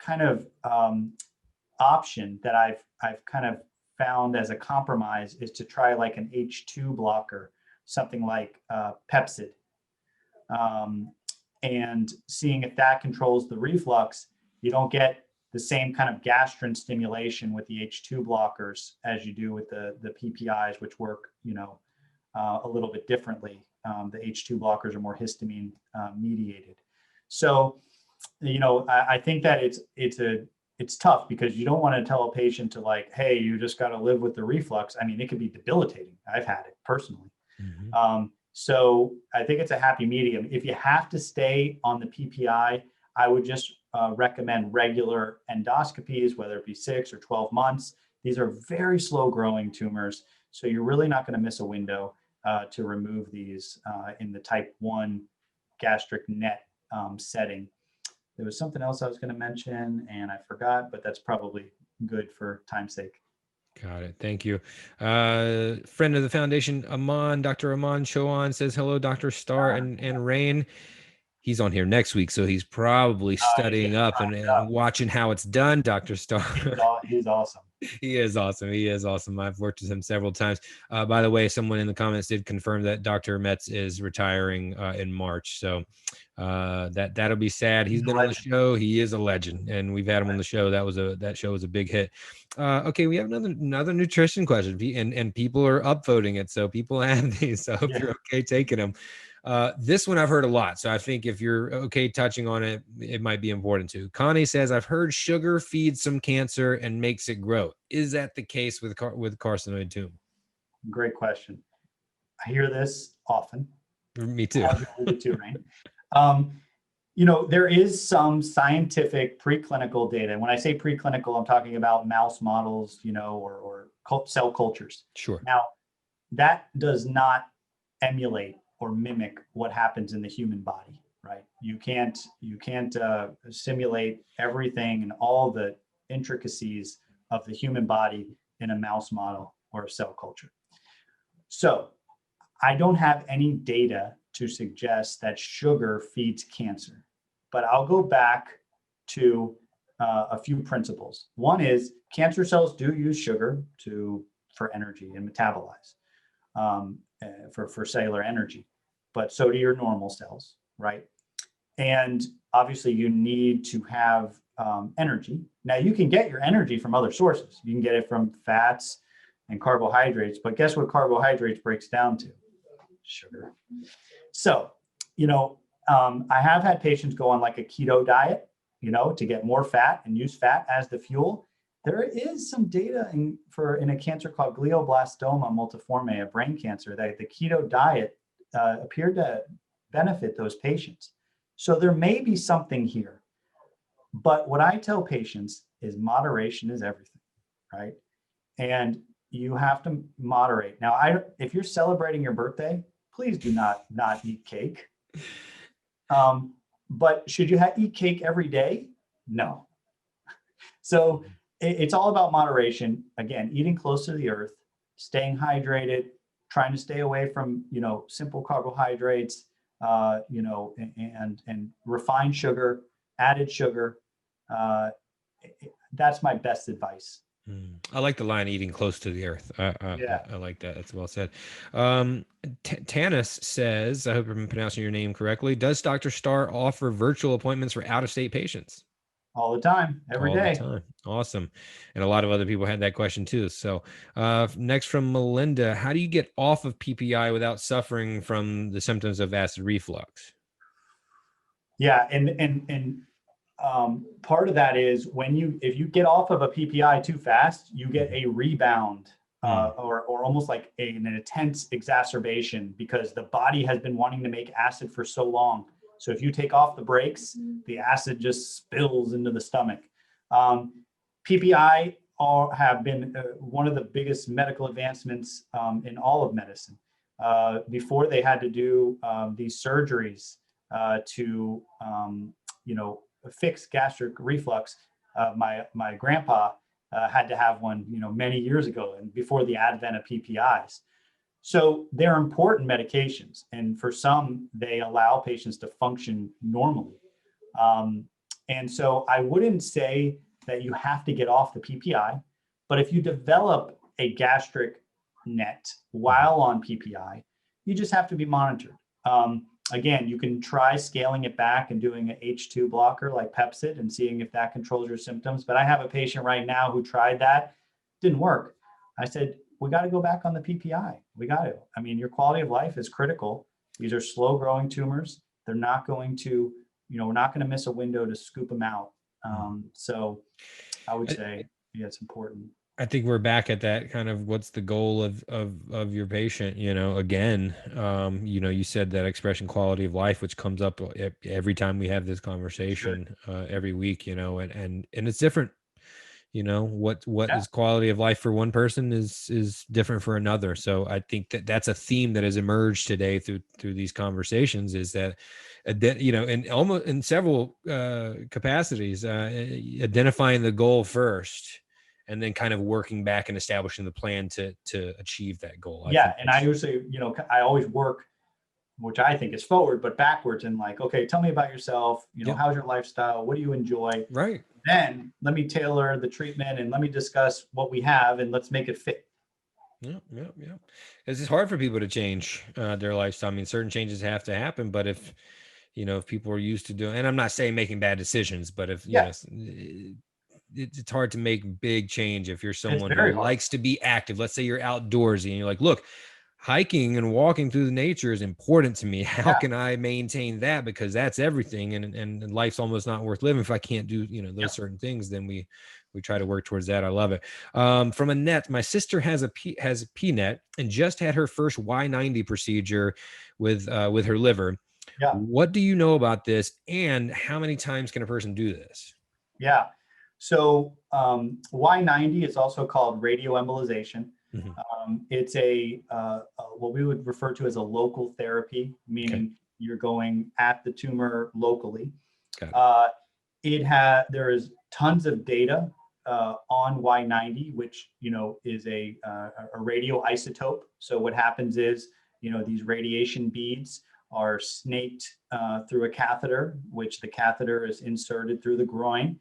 [SPEAKER 2] kind of option that I've kind of found as a compromise is to try like an H2 blocker, something like Pepsid, and seeing if that controls the reflux. You don't get the same kind of gastrin stimulation with the H2 blockers as you do with the PPIs, which work, a little bit differently. The H2 blockers are more histamine mediated. So, I think that it's tough because you don't want to tell a patient to like, hey, you just got to live with the reflux. I mean, it could be debilitating. I've had it personally. So I think it's a happy medium. If you have to stay on the PPI, I would just recommend regular endoscopies, whether it be 6 or 12 months. These are very slow growing tumors. So you're really not going to miss a window to remove these in the type 1 gastric net setting. There was something else I was going to mention and I forgot, but that's probably good for time's sake.
[SPEAKER 1] Got it. Thank you. Friend of the foundation, Dr. Aman Chauhan says, hello, Dr. Starr and Rain. He's on here next week, so he's probably studying up and watching how it's done, Dr. Starr.
[SPEAKER 2] He's awesome.
[SPEAKER 1] He is awesome. He is awesome. I've worked with him several times. By the way, someone in the comments did confirm that Dr. Metz is retiring in March. So that'll be sad. He's been on the show. He is a legend, and we've had him on the show. That show was a big hit. Okay, we have another nutrition question, and people are upvoting it, so people have these. So I hope you're okay taking them. This one I've heard a lot, so I think if you're okay touching on it, it might be important too. Connie says, I've heard sugar feeds some cancer and makes it grow. Is that the case with carcinoid tumor?
[SPEAKER 2] Great question. I hear this often.
[SPEAKER 1] Me too.
[SPEAKER 2] There is some scientific preclinical data. When I say preclinical, I'm talking about mouse models, or cell cultures.
[SPEAKER 1] Sure.
[SPEAKER 2] Now, that does not emulate or mimic what happens in the human body, right? You can't simulate everything and all the intricacies of the human body in a mouse model or a cell culture. So I don't have any data to suggest that sugar feeds cancer, but I'll go back to a few principles. One is cancer cells do use sugar for energy and metabolize for cellular energy, but so do your normal cells, right? And obviously you need to have energy. Now you can get your energy from other sources. You can get it from fats and carbohydrates, but guess what carbohydrates breaks down to? Sugar. So, I have had patients go on like a keto diet, to get more fat and use fat as the fuel. There is some data in a cancer called glioblastoma multiforme, a brain cancer, that the keto diet appeared to benefit those patients. So there may be something here. But what I tell patients is moderation is everything, right? And you have to moderate. Now, if you're celebrating your birthday, please do not eat cake. But should you eat cake every day? No. So it's all about moderation. Again, eating close to the earth, staying hydrated, trying to stay away from, simple carbohydrates, and refined sugar, added sugar. That's my best advice.
[SPEAKER 1] I like the line eating close to the earth.
[SPEAKER 2] Yeah.
[SPEAKER 1] I like that. That's well said. Um, Tanis says, I hope I'm pronouncing your name correctly. Does Dr. Starr offer virtual appointments for out-of-state patients?
[SPEAKER 2] All the time, every
[SPEAKER 1] All the
[SPEAKER 2] day.
[SPEAKER 1] time. Awesome. And a lot of other people had that question too. So next from Melinda, how do you get off of PPI without suffering from the symptoms of acid reflux?
[SPEAKER 2] Yeah, part of that is if you get off of a PPI too fast, you get a rebound, or almost like an intense exacerbation, because the body has been wanting to make acid for so long. So if you take off the brakes, the acid just spills into the stomach. PPI have been one of the biggest medical advancements in all of medicine. Before they had to do these surgeries to fix gastric reflux. My grandpa had to have one, many years ago, and before the advent of PPIs. So they're important medications, and for some, they allow patients to function normally. And so I wouldn't say that you have to get off the PPI, but if you develop a gastric net while on PPI, you just have to be monitored. Again, you can try scaling it back and doing an H2 blocker like Pepcid and seeing if that controls your symptoms. But I have a patient right now who tried that, didn't work. I said, we got to go back on the PPI. We got to. I mean, your quality of life is critical. These are slow growing tumors. They're not going to, we're not going to miss a window to scoop them out. So I would say, yeah, it's important.
[SPEAKER 1] I think we're back at that kind of what's the goal of your patient, again, you said that expression quality of life, which comes up every time we have this conversation, every week, and it's different, what is quality of life for one person is different for another. So I think that's a theme that has emerged today through these conversations, is that, in several capacities, identifying the goal first, and then kind of working back and establishing the plan to achieve that goal.
[SPEAKER 2] And I usually, I always work, which I think is forward, but backwards, and like, okay, tell me about yourself. How's your lifestyle? What do you enjoy?
[SPEAKER 1] Right.
[SPEAKER 2] Then let me tailor the treatment, and let me discuss what we have, and let's make it fit.
[SPEAKER 1] Yeah. It's hard for people to change their lifestyle. I mean, certain changes have to happen, but if people are used to doing, and I'm not saying making bad decisions, but if it's hard to make big change if you're someone who likes to be active. Let's say you're outdoorsy and you're like, look, hiking and walking through the nature is important to me. How can I maintain that? Because that's everything. And life's almost not worth living if I can't do, those certain things. Then we try to work towards that. I love it. From Annette, my sister has a PNET and just had her first Y90 procedure with her liver.
[SPEAKER 2] Yeah.
[SPEAKER 1] What do you know about this? And how many times can a person do this?
[SPEAKER 2] Yeah. So Y90 is also called radioembolization. It's what we would refer to as a local therapy, meaning you're going at the tumor locally. There is tons of data on Y90, which is a radioisotope. So what happens is these radiation beads are snaked through a catheter, which the catheter is inserted through the groin.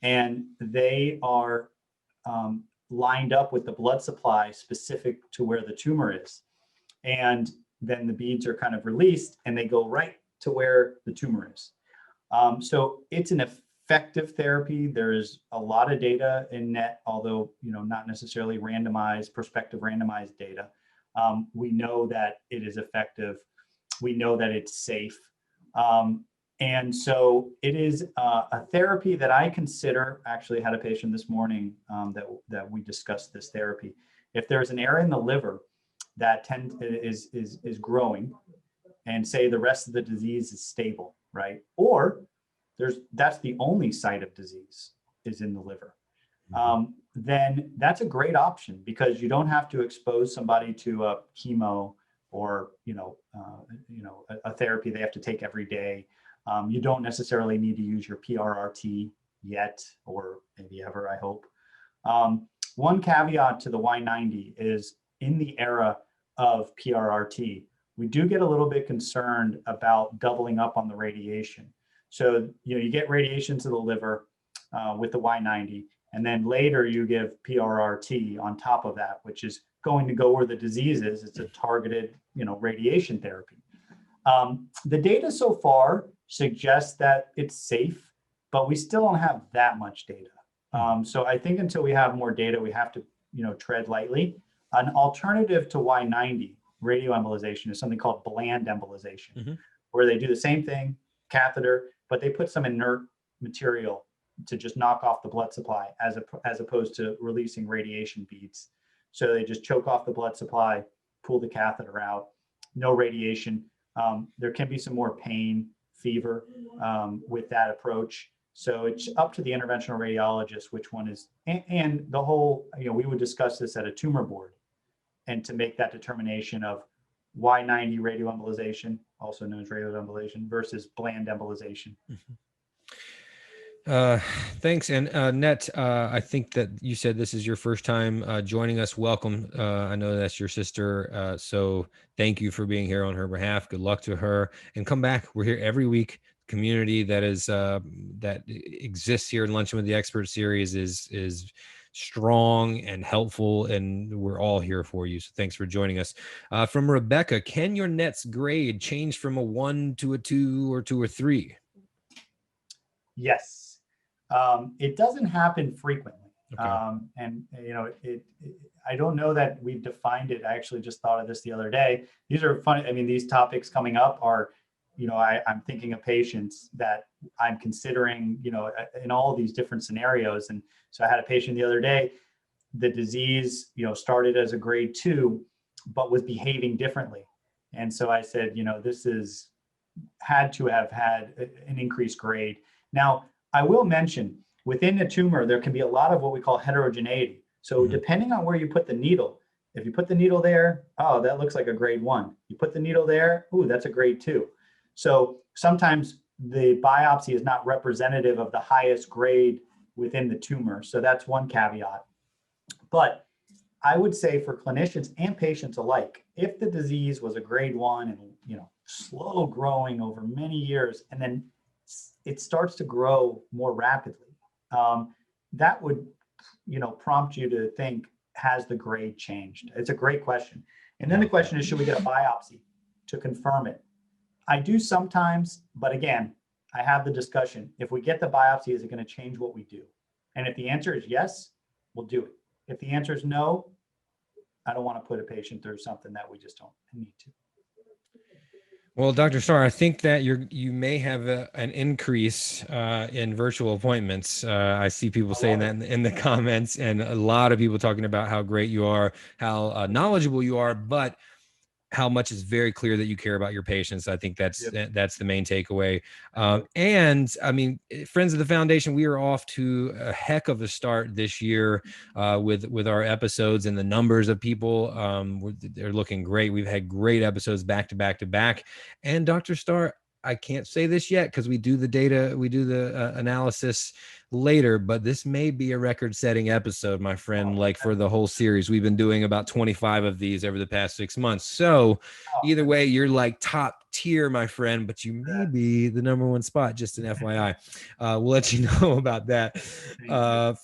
[SPEAKER 2] And they are lined up with the blood supply specific to where the tumor is. And then the beads are kind of released and they go right to where the tumor is. So it's an effective therapy. There is a lot of data in NET, although not necessarily prospective randomized data. We know that it is effective. We know that it's safe. And so it is a therapy that I consider. Actually had a patient this morning that we discussed this therapy. If there's an area in the liver that is growing, and say the rest of the disease is stable, right? Or that's the only site of disease is in the liver. Then that's a great option, because you don't have to expose somebody to a chemo or a therapy they have to take every day. You don't necessarily need to use your PRRT yet, or maybe ever, I hope. One caveat to the Y90 is, in the era of PRRT, we do get a little bit concerned about doubling up on the radiation. So you get radiation to the liver with the Y90, And then later you give PRRT on top of that, which is going to go where the disease is. It's a targeted, radiation therapy. The data so far suggests that it's safe, but we still don't have that much data. So I think until we have more data, we have to, tread lightly. An alternative to Y90 radioembolization is something called bland embolization, where they do the same thing, catheter, but they put some inert material to just knock off the blood supply as opposed to releasing radiation beads. So they just choke off the blood supply, pull the catheter out, no radiation. There can be some more pain, fever with that approach. So it's up to the interventional radiologist which one is, and the whole, we would discuss this at a tumor board and to make that determination of Y90 radioembolization, also known as radioembolization, versus bland embolization.
[SPEAKER 1] Thanks. And Net, I think that you said this is your first time joining us. Welcome. I know that's your sister. So thank you for being here on her behalf. Good luck to her, and come back. We're here every week. Community that is that exists here in Luncheon with the Expert series is strong and helpful, and we're all here for you. So thanks for joining us. From Rebecca, can your NETS grade change from a 1 to a 2 or 2 or 3?
[SPEAKER 2] Yes. It doesn't happen frequently.
[SPEAKER 1] Okay.
[SPEAKER 2] And I don't know that we've defined it. I actually just thought of this the other day. These are funny. I mean, these topics coming up are, I'm thinking of patients that I'm considering, in all of these different scenarios. And so I had a patient the other day, the disease, started as a grade 2, but was behaving differently. And so I said, this had to have had an increased grade. Now, I will mention within the tumor, there can be a lot of what we call heterogeneity. So depending on where you put the needle, if you put the needle there, oh, that looks like a grade 1. You put the needle there, ooh, that's a grade 2. So sometimes the biopsy is not representative of the highest grade within the tumor. So that's one caveat. But I would say for clinicians and patients alike, if the disease was a grade 1 and, slow growing over many years, and then it starts to grow more rapidly, that would, prompt you to think, has the grade changed? It's a great question. And then the question is, should we get a biopsy to confirm it? I do sometimes, but again, I have the discussion. If we get the biopsy, is it going to change what we do? And if the answer is yes, we'll do it. If the answer is no, I don't want to put a patient through something that we just don't need to.
[SPEAKER 1] Well, Dr. Starr, I think that you may have an increase in virtual appointments. I see people saying that in the comments, and a lot of people talking about how great you are, how knowledgeable you are, but how much is very clear that you care about your patients. I think that's the main takeaway. And I mean, Friends of the Foundation, we are off to a heck of a start this year with our episodes, and the numbers of people, they're looking great. We've had great episodes back to back to back. And Dr. Starr, I can't say this yet because we do the data, we do the analysis later, but this may be a record-setting episode, my friend, like for the whole series. We've been doing about 25 of these over the past 6 months. So either way, you're like top tier, my friend, but you may be the #1 spot, just an FYI. We'll let you know about that.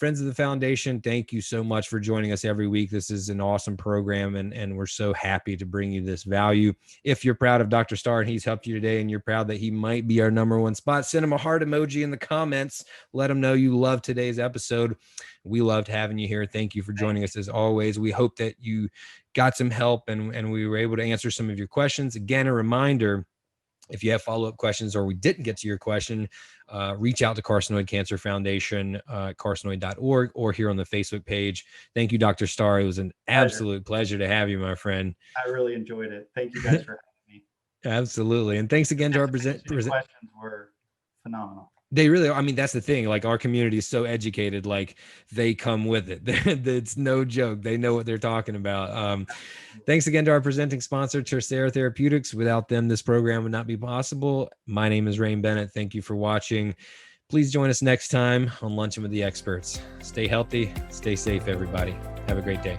[SPEAKER 1] Friends of the Foundation, thank you so much for joining us every week. This is an awesome program, and we're so happy to bring you this value. If you're proud of Dr. Starr and he's helped you today, and you're proud that he might be our #1 spot, send him a heart emoji in the comments. Let him know you love today's episode. We loved having you here. Thank you for joining us as always. We hope that you got some help and we were able to answer some of your questions. Again, a reminder, if you have follow-up questions or we didn't get to your question, reach out to Carcinoid Cancer Foundation, carcinoid.org, or here on the Facebook page. Thank you, Dr. Starr. It was an absolute pleasure to have you, my friend.
[SPEAKER 2] I really enjoyed it. Thank you guys for having me.
[SPEAKER 1] Absolutely. And thanks again to our
[SPEAKER 2] questions were phenomenal.
[SPEAKER 1] They really are. I mean, that's the thing. Like, our community is so educated, like they come with it. It's no joke. They know what they're talking about. Thanks again to our presenting sponsor, Starr Therapeutics. Without them, this program would not be possible. My name is Rain Bennett. Thank you for watching. Please join us next time on Luncheon with the Experts. Stay healthy, stay safe, everybody. Have a great day.